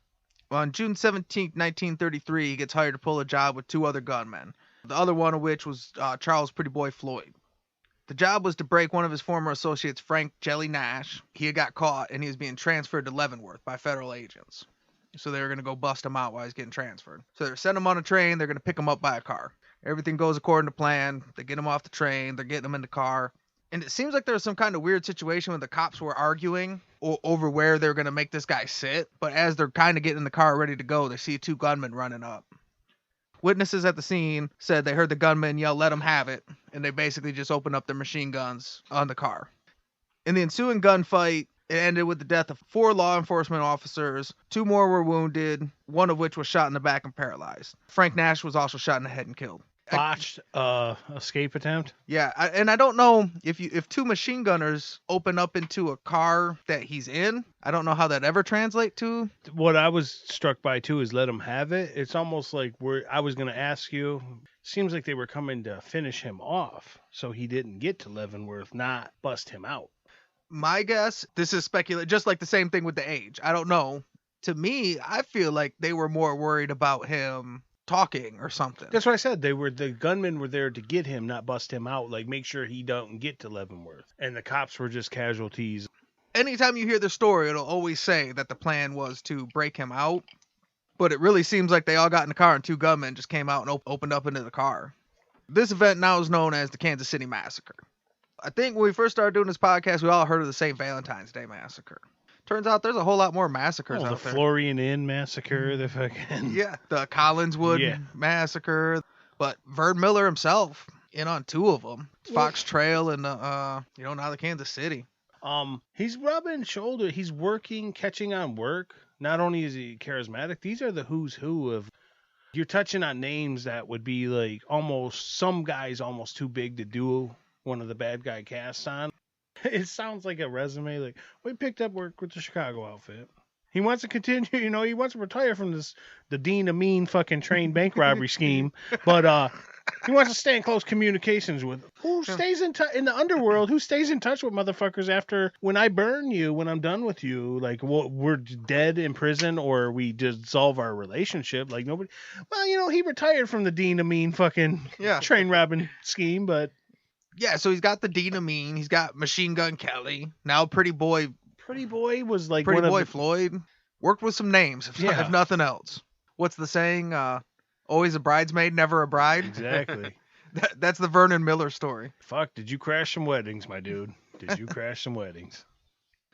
On June 17th, 1933, he gets hired to pull a job with 2 other gunmen. The other one of which was Charles Pretty Boy Floyd. The job was to break one of his former associates, Frank Jelly Nash. He had got caught, and he was being transferred to Leavenworth by federal agents. So they were going to go bust him out while he's getting transferred. So they're sending him on a train. They're going to pick him up by a car. Everything goes according to plan. They get him off the train. They're getting him in the car. And it seems like there was some kind of weird situation when the cops were arguing over where they're going to make this guy sit. But as they're kind of getting in the car ready to go, they see two gunmen running up. Witnesses at the scene said they heard the gunmen yell, "Let him have it," and they basically just opened up their machine guns on the car. In the ensuing gunfight, it ended with the death of 4 law enforcement officers. 2 more were wounded, one of which was shot in the back and paralyzed. Frank Nash was also shot in the head and killed. Botched escape attempt. Yeah, and I don't know if 2 machine gunners open up into a car that he's in. I don't know how that ever translate to. What I was struck by too is let him have it. It's almost like I was going to ask you. Seems like they were coming to finish him off, so he didn't get to Leavenworth, not bust him out. My guess, this is speculation, just like the same thing with the age. I don't know. To me, I feel like they were more worried about him talking or something. That's what I said. The gunmen were there to get him, not bust him out, like make sure he don't get to Leavenworth. And the cops were just casualties. Anytime you hear the story, it'll always say that the plan was to break him out. But it really seems like they all got in the car and 2 gunmen just came out and opened up into the car. This event now is known as the Kansas City Massacre. I think when we first started doing this podcast, we all heard of the St. Valentine's Day Massacre. Turns out there's a whole lot more massacres out the there. Florian Inn Massacre, the fucking... Yeah, the Collinswood Massacre. But Vernon Miller himself in on 2 of them. Fox Trail and, now the Kansas City. He's rubbing shoulder. He's working, catching on work. Not only is he charismatic, these are the who's who of... You're touching on names that would be like some guys almost too big to do one of the bad guy casts on. It sounds like a resume. Like, we picked up work with the Chicago outfit. He wants to continue, he wants to retire from the Dean Amin fucking train bank robbery scheme. But he wants to stay in close communications with who stays in the underworld, who stays in touch with motherfuckers after when I burn you, when I'm done with you, like we're dead in prison or we dissolve our relationship. Like nobody, well, he retired from the Dean Amin fucking train robbing scheme, but. Yeah, so he's got the Dean Amin, he's got Machine Gun Kelly, now Pretty Boy. Pretty Boy was like Pretty Boy Floyd. Worked with some names, if nothing else. What's the saying? Always a bridesmaid, never a bride. Exactly. That's the Vernon Miller story. Fuck, did you crash some weddings, my dude? Did you crash some weddings?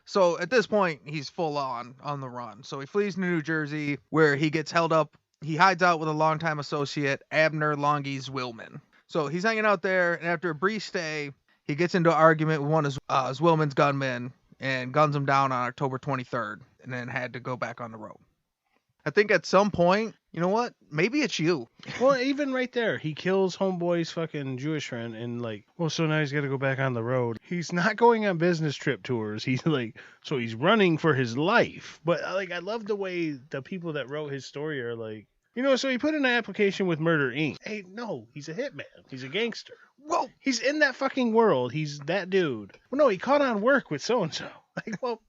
So at this point, he's full on the run. So he flees to New Jersey, where he gets held up. He hides out with a longtime associate, Abner Longy Zwillman. So he's hanging out there, and after a brief stay, he gets into an argument with one of Zwillman's gunmen and guns him down on October 23rd, and then had to go back on the road. I think at some point, you know what? Maybe it's you. Well, even right there, he kills homeboy's fucking Jewish friend, and so now he's got to go back on the road. He's not going on business trip tours. He's so he's running for his life. But I love the way the people that wrote his story are like, so he put in an application with Murder Inc. Hey, no, he's a hitman. He's a gangster. Whoa. He's in that fucking world. He's that dude. Well, no, he caught on work with so-and-so.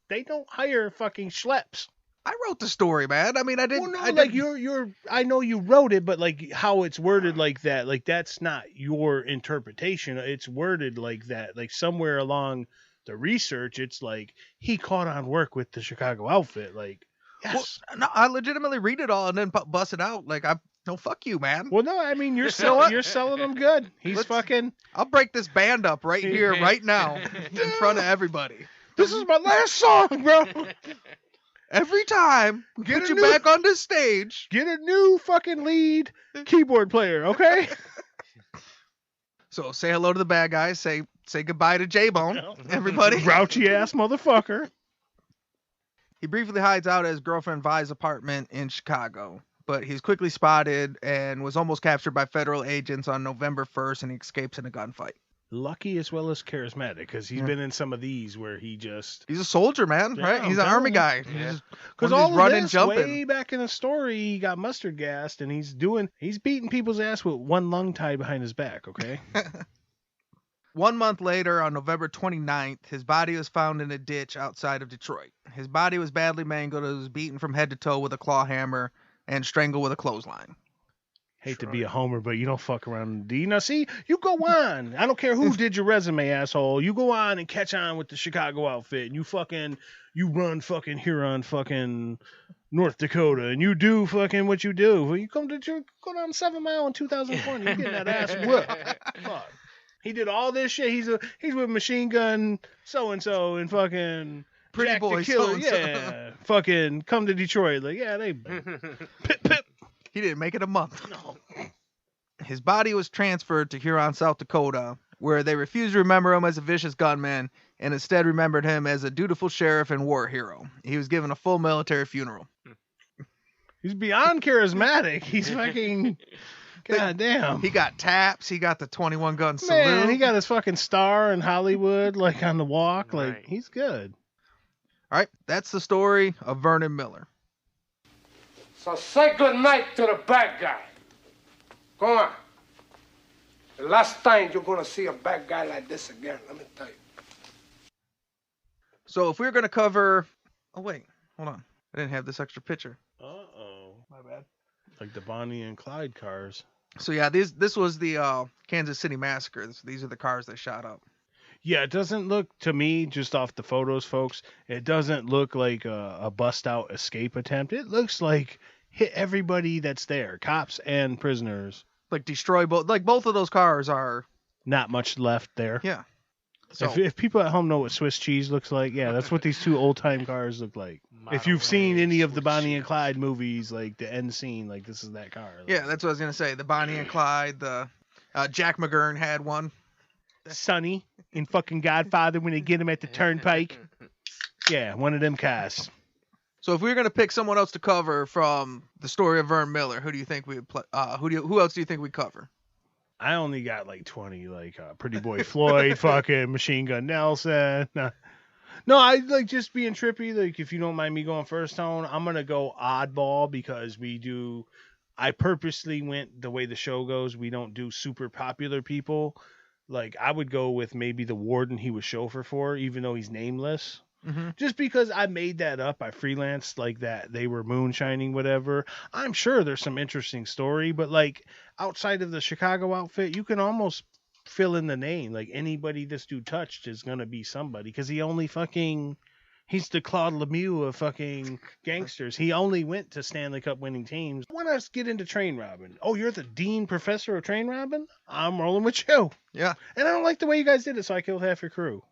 They don't hire fucking schleps. I wrote the story, man. I mean, I didn't... Well, no, I know you wrote it, but how it's worded like that, that's not your interpretation. It's worded like that. Somewhere along the research, it's he caught on work with the Chicago outfit. Yes. Well, no, I legitimately read it all and then bust it out. No, fuck you, man. Well, no, I mean, you're selling them good. I'll break this band up right here, right now, in front of everybody. This is my last song, bro. Every time, get you back on the stage. Get a new fucking lead keyboard player, okay? So say hello to the bad guys. Say goodbye to JBone, everybody. Grouchy ass motherfucker. He briefly hides out at his girlfriend Vi's apartment in Chicago, but he's quickly spotted and was almost captured by federal agents on November 1st, and he escapes in a gunfight. Lucky as well as charismatic, because he's been in some of these where he's a soldier, man, right? He's an army guy. Because all of running, this, jumping. Way back in the story, he got mustard gassed, and he's beating people's ass with one lung tied behind his back, okay? 1 month later, on November 29th, his body was found in a ditch outside of Detroit. His body was badly mangled. It was beaten from head to toe with a claw hammer and strangled with a clothesline. Hate to be a homer, but you don't fuck around. You know, see, you go on. I don't care who did your resume, asshole. You go on and catch on with the Chicago outfit, and you run fucking Huron, fucking North Dakota, and you do fucking what you do. When you go down 7 Mile in 2020, you getting that ass whipped. Fuck. He did all this shit. He's with Machine Gun so and fucking Pretty Jack Boy the Killer. so-and-so. Yeah, fucking come to Detroit. Like, yeah, they pip. He didn't make it a month. No. His body was transferred to Huron, South Dakota, where they refused to remember him as a vicious gunman and instead remembered him as a dutiful sheriff and war hero. He was given a full military funeral. He's beyond charismatic. He's fucking goddamn. He got taps. He got the 21 gun salute. Man, he got his fucking star in Hollywood, like on the walk. Like, Right. he's good. All right, that's the story of Vernon Miller. So say good night to the bad guy. Go on. The last time you're gonna see a bad guy like this again, let me tell you. So if we're going to cover... Oh, wait. Hold on. I didn't have this extra picture. Uh-oh. My bad. Like the Bonnie and Clyde cars. So yeah, this was the Kansas City Massacre. These are the cars they shot up. Yeah, it doesn't look, to me, just off the photos, folks, it doesn't look like a bust-out escape attempt. It looks like hit everybody that's there, cops and prisoners. Like destroy both... Like both of those cars are... Not much left there. Yeah. So If people at home know what Swiss cheese looks like, yeah, that's what these two old-time cars look like. If you've seen any of the Bonnie and Clyde movies, like the end scene, like this is that car. Like, yeah, that's what I was going to say. The Bonnie and Clyde, the Jack McGurn had one. Sonny in fucking Godfather when they get him at the turnpike. Yeah, one of them casts. So if we were going to pick someone else to cover from the story of Vernon Miller, who do you think we would play? Who else do you think we'd cover? I only got like 20, like Pretty Boy Floyd, fucking Machine Gun Nelson. No, I like just being trippy. Like, if you don't mind me going first, Tone, I'm gonna go oddball because I purposely went the way the show goes. We don't do super popular people. Like, I would go with maybe the warden he was chauffeur for, even though he's nameless. Mm-hmm. Just because I made that up, I freelanced like that. They were moonshining, whatever. I'm sure there's some interesting story, but like outside of the Chicago outfit, you can almost fill in the name. Like anybody this dude touched is gonna be somebody because he's the Claude Lemieux of fucking gangsters. He only went to Stanley Cup winning teams. Why not get into train robbing? Oh, you're the dean professor of train robbing? I'm rolling with you. Yeah. And I don't like the way you guys did it, so I killed half your crew.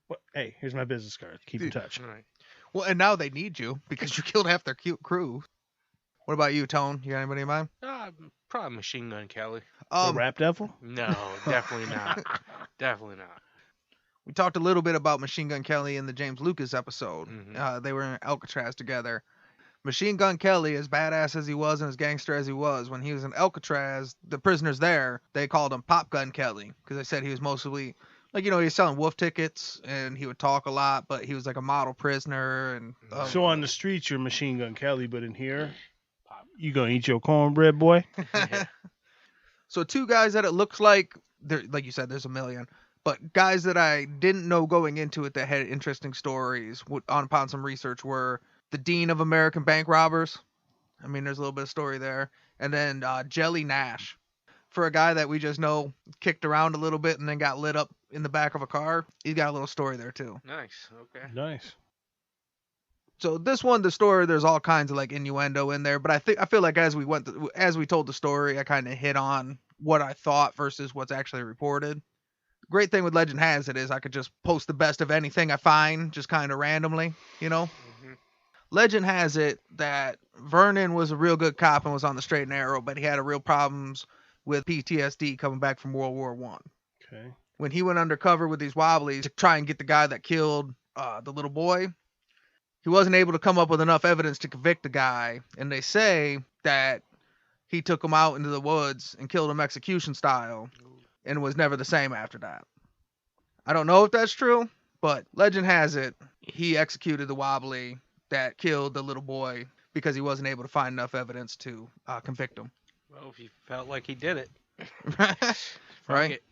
But, hey, here's my business card. Keep in touch. Right. Well, and now they need you because you killed half their cute crew. What about you, Tone? You got anybody in mind? Probably Machine Gun Kelly. The Rap Devil? No, definitely not. Definitely not. We talked a little bit about Machine Gun Kelly in the James Lucas episode. Mhm. They were in Alcatraz together. Machine Gun Kelly, as badass as he was and as gangster as he was, when he was in Alcatraz, the prisoners there, they called him Pop Gun Kelly because they said he was mostly, like, he was selling wolf tickets and he would talk a lot, but he was like a model prisoner. And So on the streets, you're Machine Gun Kelly, but in here, you gonna eat your cornbread, boy? So two guys that it looks like, like you said, there's a million, but guys that I didn't know going into it that had interesting stories upon some research were the Dean of American Bank Robbers. I mean, there's a little bit of story there. And then Jelly Nash. For a guy that we just know kicked around a little bit and then got lit up in the back of a car, he's got a little story there too. Nice. Okay. Nice. So this one, the story, there's all kinds of like innuendo in there, but I feel like as we told the story, I kind of hit on what I thought versus what's actually reported. The great thing with Legend Has It is I could just post the best of anything I find, just kind of randomly, Mm-hmm. Legend has it that Vernon was a real good cop and was on the straight and narrow, but he had real problems with PTSD coming back from World War I. Okay. When he went undercover with these wobblies to try and get the guy that killed the little boy, he wasn't able to come up with enough evidence to convict the guy, and they say that he took him out into the woods and killed him execution style and was never the same after that. I don't know if that's true, but legend has it he executed the wobbly that killed the little boy because he wasn't able to find enough evidence to convict him. Well, if he felt like he did it. Right? it.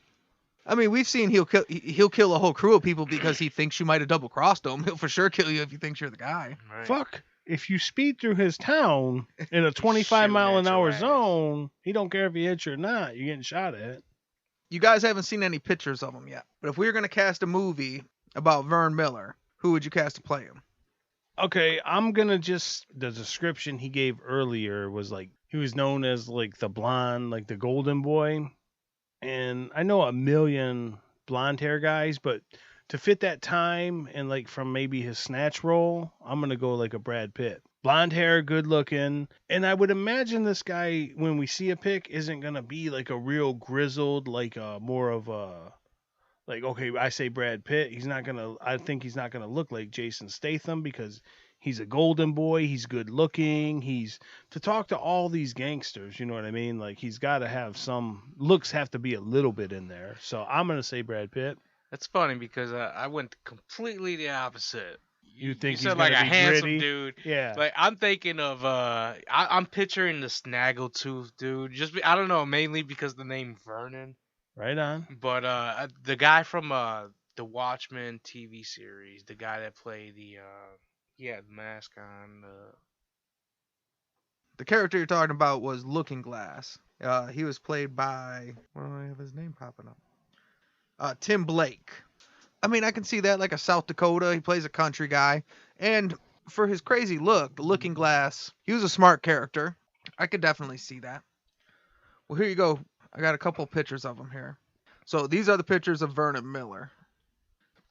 I mean, we've seen he'll kill a whole crew of people because he thinks you might have double crossed him. He'll for sure kill you if he thinks you're the guy. Right. Fuck. if you speed through his town in a 25 Shooting mile an at your hour ass. zone, he don't care if he hits you or not. You're getting shot at. You guys haven't seen any pictures of him yet. But if we were going to cast a movie about Vern Miller, who would you cast to play him? Okay, I'm gonna the description he gave earlier was like he was known as like the blonde, like the golden boy. And I know a million blonde hair guys, but to fit that time and like from maybe his snatch role, I'm gonna go like a Brad Pitt. Blonde hair, good looking. And I would imagine this guy, when we see a pic, isn't gonna be like a real grizzled, like more of a like, okay, I say Brad Pitt. I think he's not going to look like Jason Statham because he's a golden boy. He's good looking. To talk to all these gangsters, you know what I mean? Like, he's got to have looks have to be a little bit in there. So I'm going to say Brad Pitt. That's funny because I went completely the opposite. You think You he's said like a gonna be handsome gritty? dude. Yeah. Like I'm thinking of I'm picturing the snaggletooth dude. I don't know, mainly because the name Vernon. Right on. But the guy from the Watchmen TV series, the guy that played the mask on. The character you're talking about was Looking Glass. He was played by, why don't I have his name popping up? Tim Blake. I mean, I can see that, like a South Dakota. He plays a country guy. And for his crazy look, the Looking Glass, he was a smart character. I could definitely see that. Well, here you go. I got a couple pictures of him here. So these are the pictures of Vernon Miller.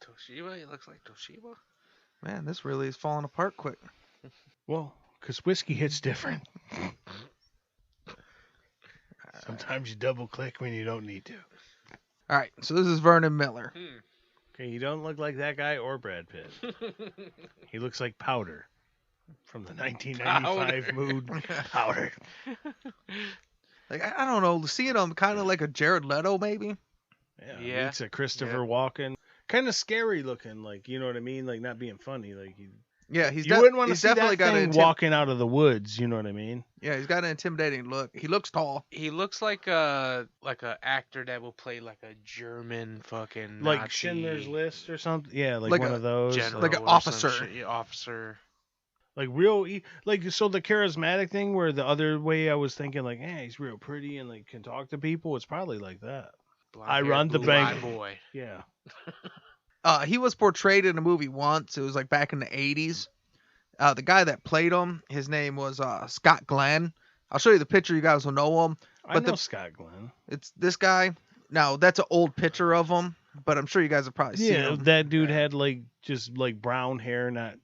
Toshiba? He looks like Toshiba? Man, this really is falling apart quick. Well, because whiskey hits different. Sometimes you double click when you don't need to. All right, so this is Vernon Miller. Okay, you don't look like that guy or Brad Pitt. He looks like Powder from the 1995 mood Powder. Like, I don't know, seeing him kind of like a Jared Leto, maybe. Yeah. It's a Christopher Walken. Kind of scary looking, like, you know what I mean? Like, not being funny. Like, Yeah, he's you wouldn't want to he's see definitely that got thing walking out of the woods, you know what I mean? Yeah, he's got an intimidating look. He looks tall. He looks like a actor that will play like a German fucking Like Nazi Schindler's List or something. Yeah, like one a of those. general like an or some officer. shit. Yeah, officer. Like so the charismatic thing where the other way I was thinking like, hey, he's real pretty and like can talk to people. It's probably like that. I run the bank. Boy. Yeah. He was portrayed in a movie once. It was like back in the 80s. The guy that played him, his name was Scott Glenn. I'll show you the picture. You guys will know him. I know Scott Glenn. It's this guy. Now, that's an old picture of him, but I'm sure you guys have probably seen him. That dude had like just like brown hair, not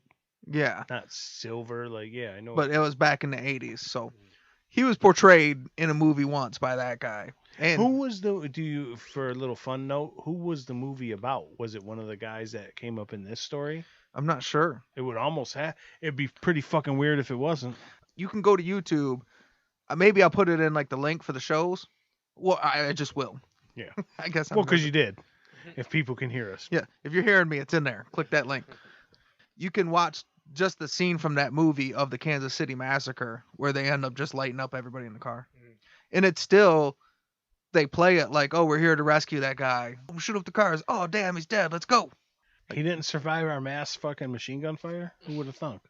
Yeah. not silver. Like, yeah, I know. But it was back in the 80s. So he was portrayed in a movie once by that guy. And who was for a little fun note, who was the movie about? Was it one of the guys that came up in this story? I'm not sure. It would almost it'd be pretty fucking weird if it wasn't. You can go to YouTube. Maybe I'll put it in like the link for the shows. Well, I just will. Yeah. I guess. Well, because you did. If people can hear us. Yeah. If you're hearing me, it's in there. Click that link. You can watch just the scene from that movie of the Kansas City Massacre where they end up just lighting up everybody in the car. And it's still, they play it like, oh, we're here to rescue that guy. Shoot up the cars. Oh, damn, he's dead. Let's go. He didn't survive our mass fucking machine gun fire? Who would have thunk?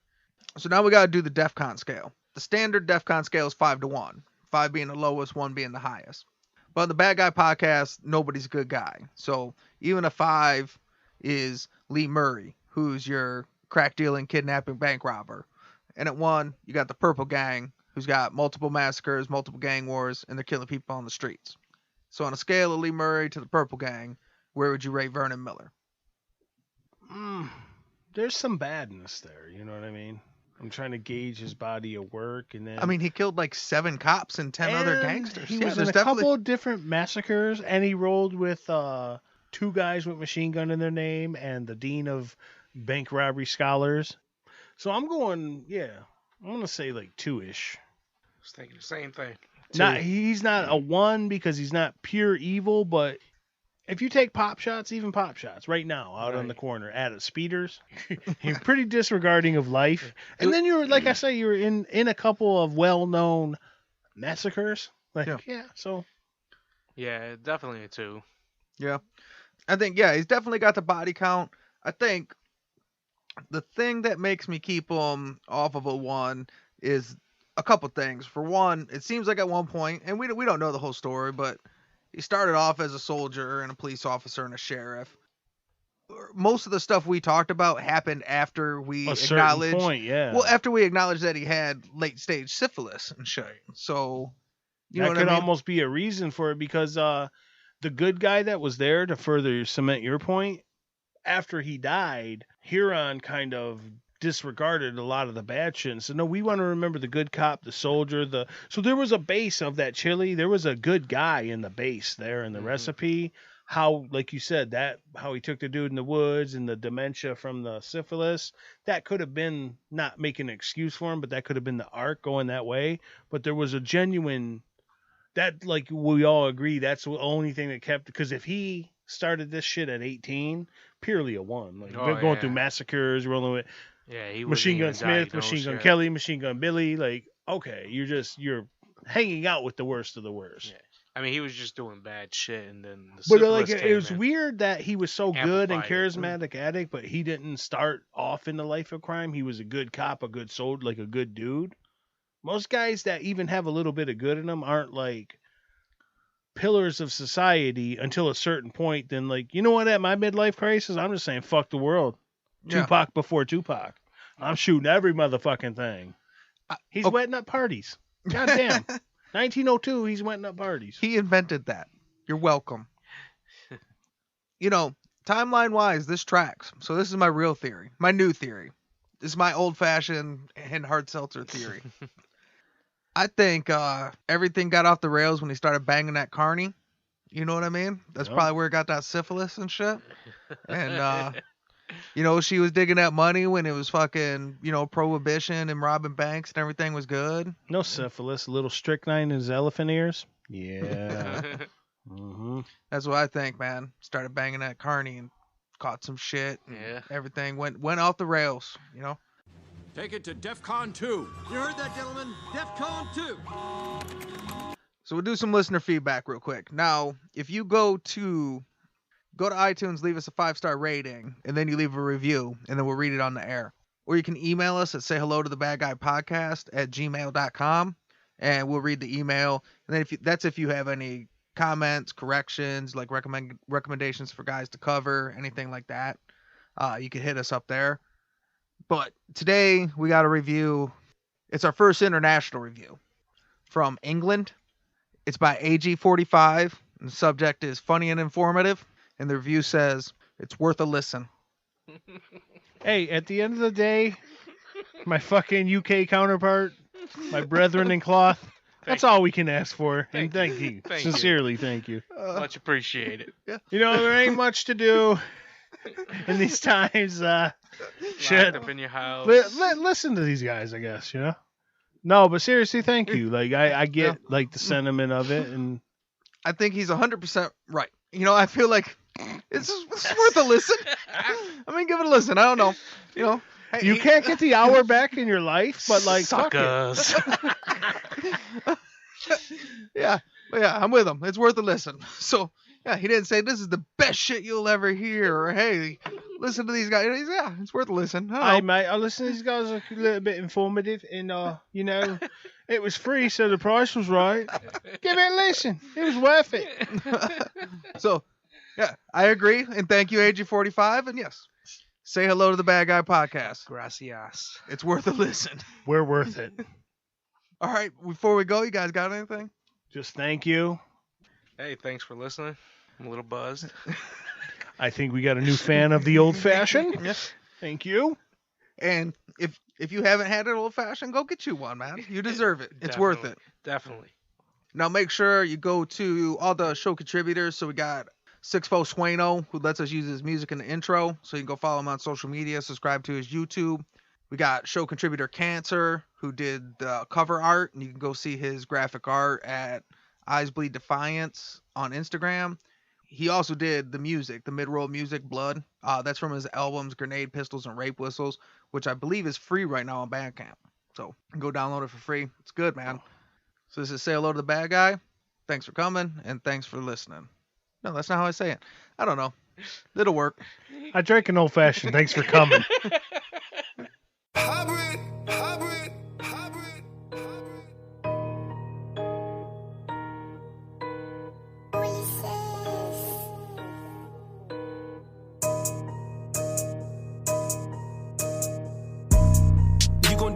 So now we got to do the DEFCON scale. The standard DEFCON scale is 5 to 1. 5 being the lowest, 1 being the highest. But on the Bad Guy podcast, nobody's a good guy. So even a 5 is Lee Murray, who's your crack dealing, kidnapping, bank robber. And at 1, you got the Purple Gang, who's got multiple massacres, multiple gang wars, and they're killing people on the streets. So on a scale of Lee Murray to the Purple Gang, where would you rate Vernon Miller? There's some badness there, you know what I mean? I'm trying to gauge his body of work, and then I mean, he killed like 7 cops and 10 other gangsters. He was in a couple different massacres, and he rolled with 2 guys with machine gun in their name, and the dean of bank robbery scholars. So I'm going to say like 2-ish. I was thinking the same thing. He's not a 1 because he's not pure evil, but if you take even pop shots right now out on the corner at speeders, you're pretty disregarding of life. And then you're, like I say, you're in a couple of well-known massacres. So. Yeah, definitely a 2. Yeah. I think, he's definitely got the body count. I think The thing that makes me keep him off of a 1 is a couple things. For one, it seems like at one point, and we don't know the whole story, but he started off as a soldier and a police officer and a sheriff. Most of the stuff we talked about happened after we A certain acknowledged. point, yeah. Well, after we acknowledged that he had late stage syphilis and shit. So, you know that what could I mean? almost be a reason for it because the good guy that was there to further cement your point, after he died, Huron kind of disregarded a lot of the bad shit and said, no, we want to remember the good cop, the soldier, so there was a base of that chili. There was a good guy in the base there in the recipe. How, like you said, how he took the dude in the woods and the dementia from the syphilis, that could have been, not making an excuse for him, but that could have been the arc going that way. But there was a genuine, that, like, we all agree, that's the only thing that kept, because if he started this shit at 18, purely a 1. Like, going through massacres, rolling with he Machine Gun Smith, Machine Gun Kelly, Machine Gun Billy, like, okay, you're hanging out with the worst of the worst. Yeah. I mean, he was just doing bad shit, and then the But syphilis like, came it was in. weird that he was so good and Amplified it. charismatic addict, but he didn't start off in the life of crime. He was a good cop, a good soldier, like a good dude. Most guys that even have a little bit of good in them aren't like pillars of society until a certain point. Then, like, you know what? At my midlife crisis, I'm just saying, fuck the world. Yeah. Tupac before Tupac. I'm shooting every motherfucking thing. He's wetting up parties. Goddamn. 1902, he's wetting up parties. He invented that. You're welcome. You know, timeline wise, this tracks. So this is my real theory, my new theory. This is my old fashioned and hard seltzer theory. I think everything got off the rails when he started banging that carny. You know what I mean? That's probably where he got that syphilis and shit. And you know, she was digging that money when it was fucking, you know, prohibition and robbing banks and everything was good. No syphilis, a little strychnine in his elephant ears. Yeah. That's what I think, man. Started banging that carny and caught some shit. And everything went off the rails, you know? Take it to DEFCON 2. You heard that, gentlemen? DEFCON 2. So we'll do some listener feedback real quick. Now, if you go to iTunes, leave us a 5-star rating, and then you leave a review, and then we'll read it on the air. Or you can email us at sayhellotothe@gmail.com, and we'll read the email. And then if you have any comments, corrections, like recommendations for guys to cover, anything like that, you can hit us up there. But today we got a review. It's our first international review from England. It's by AG45, and the subject is funny and informative. And the review says, it's worth a listen. Hey, at the end of the day, my fucking UK counterpart, my brethren in cloth, that's all we can ask for. And thank you. Sincerely, thank you. Much appreciated. You know, there ain't much to do in these times. Shit. Locked up in your house. Listen to these guys, I guess, you know? No, but seriously, thank you. Like, I get, like, the sentiment of it. And I think he's 100% right. You know, I feel like it's worth a listen. I mean, give it a listen. I don't know. You know, hey, you can't get the hour back in your life, but, like, Suckers. fuck it. yeah, I'm with him. It's worth a listen. So, yeah, he didn't say this is the best shit you'll ever hear, or hey, listen to these guys. Yeah, it's worth a listen. Hey, mate, I listen to these guys are a little bit informative, and you know, it was free, so the price was right. Give it a listen. It was worth it. So, yeah, I agree, and thank you, AG45, and yes, say hello to the Bad Guy Podcast. Gracias. It's worth a listen. We're worth it. All right, before we go, you guys got anything? Just thank you. Hey, thanks for listening. I'm a little buzzed. I think we got a new fan of the old fashioned. Yes. Thank you. And if you haven't had an old fashioned, go get you one, man. You deserve it. It's worth it. Definitely. Now make sure you go to all the show contributors. So we got Sixfo Sueno, who lets us use his music in the intro. So you can go follow him on social media, subscribe to his YouTube. We got show contributor Cancer, who did the cover art, and you can go see his graphic art at Eyes Bleed Defiance on Instagram. He also did the music, the mid-roll music, Blood. That's from his albums Grenade Pistols and Rape Whistles, which I believe is free right now on Bandcamp. So go download it for free. It's good, man. So this is Say Hello to the Bad Guy. Thanks for coming, and thanks for listening. No, that's not how I say it. I don't know. It'll work. I drank an old fashioned. Thanks for coming. Hybrid, hybrid, hybrid.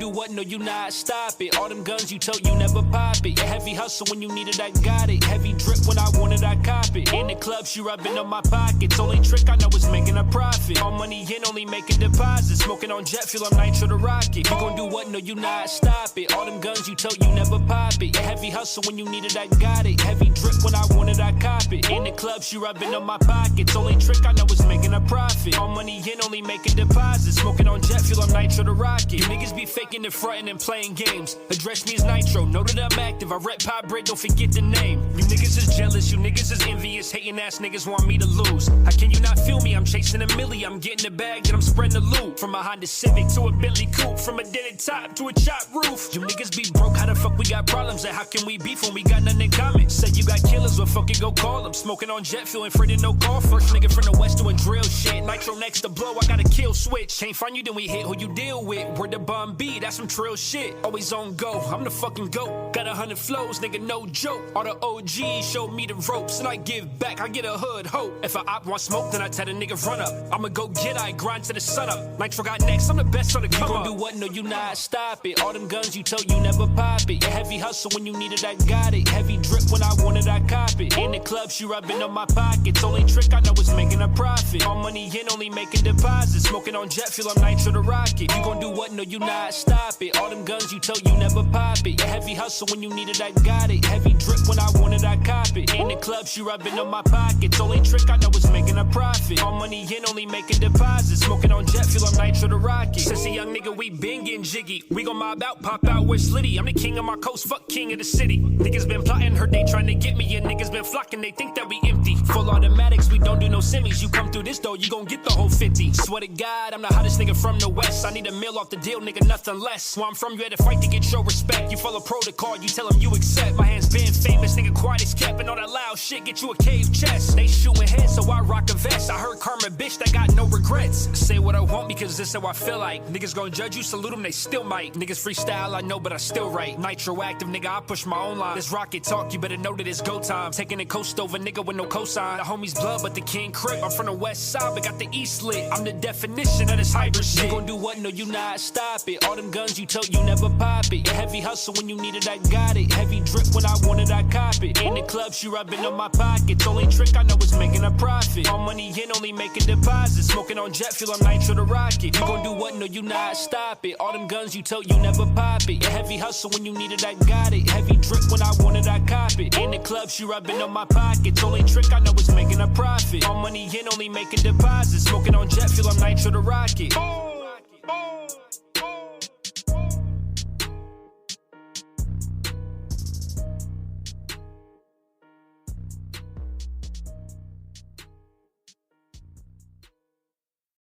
Do what? No, you not stop it. All them guns you told you never pop it. Heavy hustle when you need it, I got it. Heavy drip when I want it, I cop it. In the club, she rubbing on my pockets. Only trick I know is making a profit. All money in, only making deposits. Smoking on jet fuel, I'm nitro to rocket. You gon' do what? No, you not stop it. All them guns you told you never pop it. Heavy hustle when you need it, I got it. Heavy drip when I want it, I cop it. In the club, she rubbing on my pockets. Only trick I know is making a profit. All money in, only making deposits. Smoking on jet fuel, I'm nitro to rocket. You niggas be faking the frontin' and playing games. Address me as Nitro, know that I'm active. I rep Pop Bread, don't forget the name. You niggas is jealous, you niggas is envious. Hating ass niggas want me to lose. How can you not feel me? I'm chasing a milli, I'm getting the bag and I'm spreading the loot. From a Honda Civic to a Bentley Coupe, from a dented top to a chopped roof. You niggas be broke, how the fuck we got problems? And how can we beef when we got nothing in common? Said you got killers, well fucking go call them. Smoking on jet fuel and free to no call. First nigga from the west doing drill shit. Nitro next to blow, I got a kill switch. Can't find you, then we hit who you deal with. Where the bum be, that's some trill shit. Always on go, I'm the fucking GOAT. Got 100 flows, nigga, no joke. All the OGs showed me the ropes, and I give back, I get a hood hope. If a op want smoke, then I tell the nigga run up. I'ma go get I grind to the sun up. Nitro got next, I'm the best on the come up. You gon' do what? No, you not stop it. All them guns you told you never pop it. Heavy hustle when you need it, I got it. Heavy drip when I want it, I cop it. In the club, she rubbing on my pockets. Only trick I know is making a profit. All money in, only making deposits. Smoking on jet fuel, I'm nitro to rocket. You gon' do what? No, you not stop it. All them guns you told you never pop it. Heavy hustle when you need it, I got it. Heavy drip when I want it, I cop it. In the club, she rubbing on my pockets. Only trick I know is making a profit. All money in, only making deposits. Smoking on jet fuel, I'm nitro to rocket. Since a young nigga, we been getting jiggy. We gon' mob out, pop out, we're slitty. I'm the king of my coast, fuck king of the city. Niggas been plotting, heard they trying to get me. And niggas been flocking, they think that we empty. Full automatics, we don't do no semis. You come through this door, you gon' get the whole 50. Swear to God, I'm the hottest nigga from the west. I need a meal off the deal, nigga, nothing less. Where I'm from, you had to fight to get your respect. You follow protocol, you tell them you accept. My hands been famous, nigga, quiet as kept. And all that loud shit, get you a cave chest. They shooting heads, so I rock a vest. I heard karma, bitch, that got no regrets. Say what I want because this how I feel like. Niggas gon' judge you, salute them, they still might. Niggas freestyle, I know, but I still write. Nitro active, nigga, I push my own line. This rocket talk, you better know that it's go time. Taking a coast over, nigga, with no cosign. The homies blood, but the king crip. I'm from the west side, but got the east lit. I'm the definition of this hybrid shit. You gon' do what? No, you not stop it. All them guns you told you never pop it. Heavy hustle when you need it, I got it. Heavy drip when I want it, I cop it. In the club, she rubbing on my pockets. Only trick I know is making a profit. All money in, only making deposits. Smoking on jet fuel, I'm nitro to rocket. You gon' do what? No, you not stop it. All them guns you told you never pop it. Heavy hustle when you need it, I got it. Heavy drip when I want it, I cop it. In the club, she rubbing on my pockets. Only trick I know is making a profit. All money in, only making deposits. Smoking on jet fuel, I'm nitro to rocket.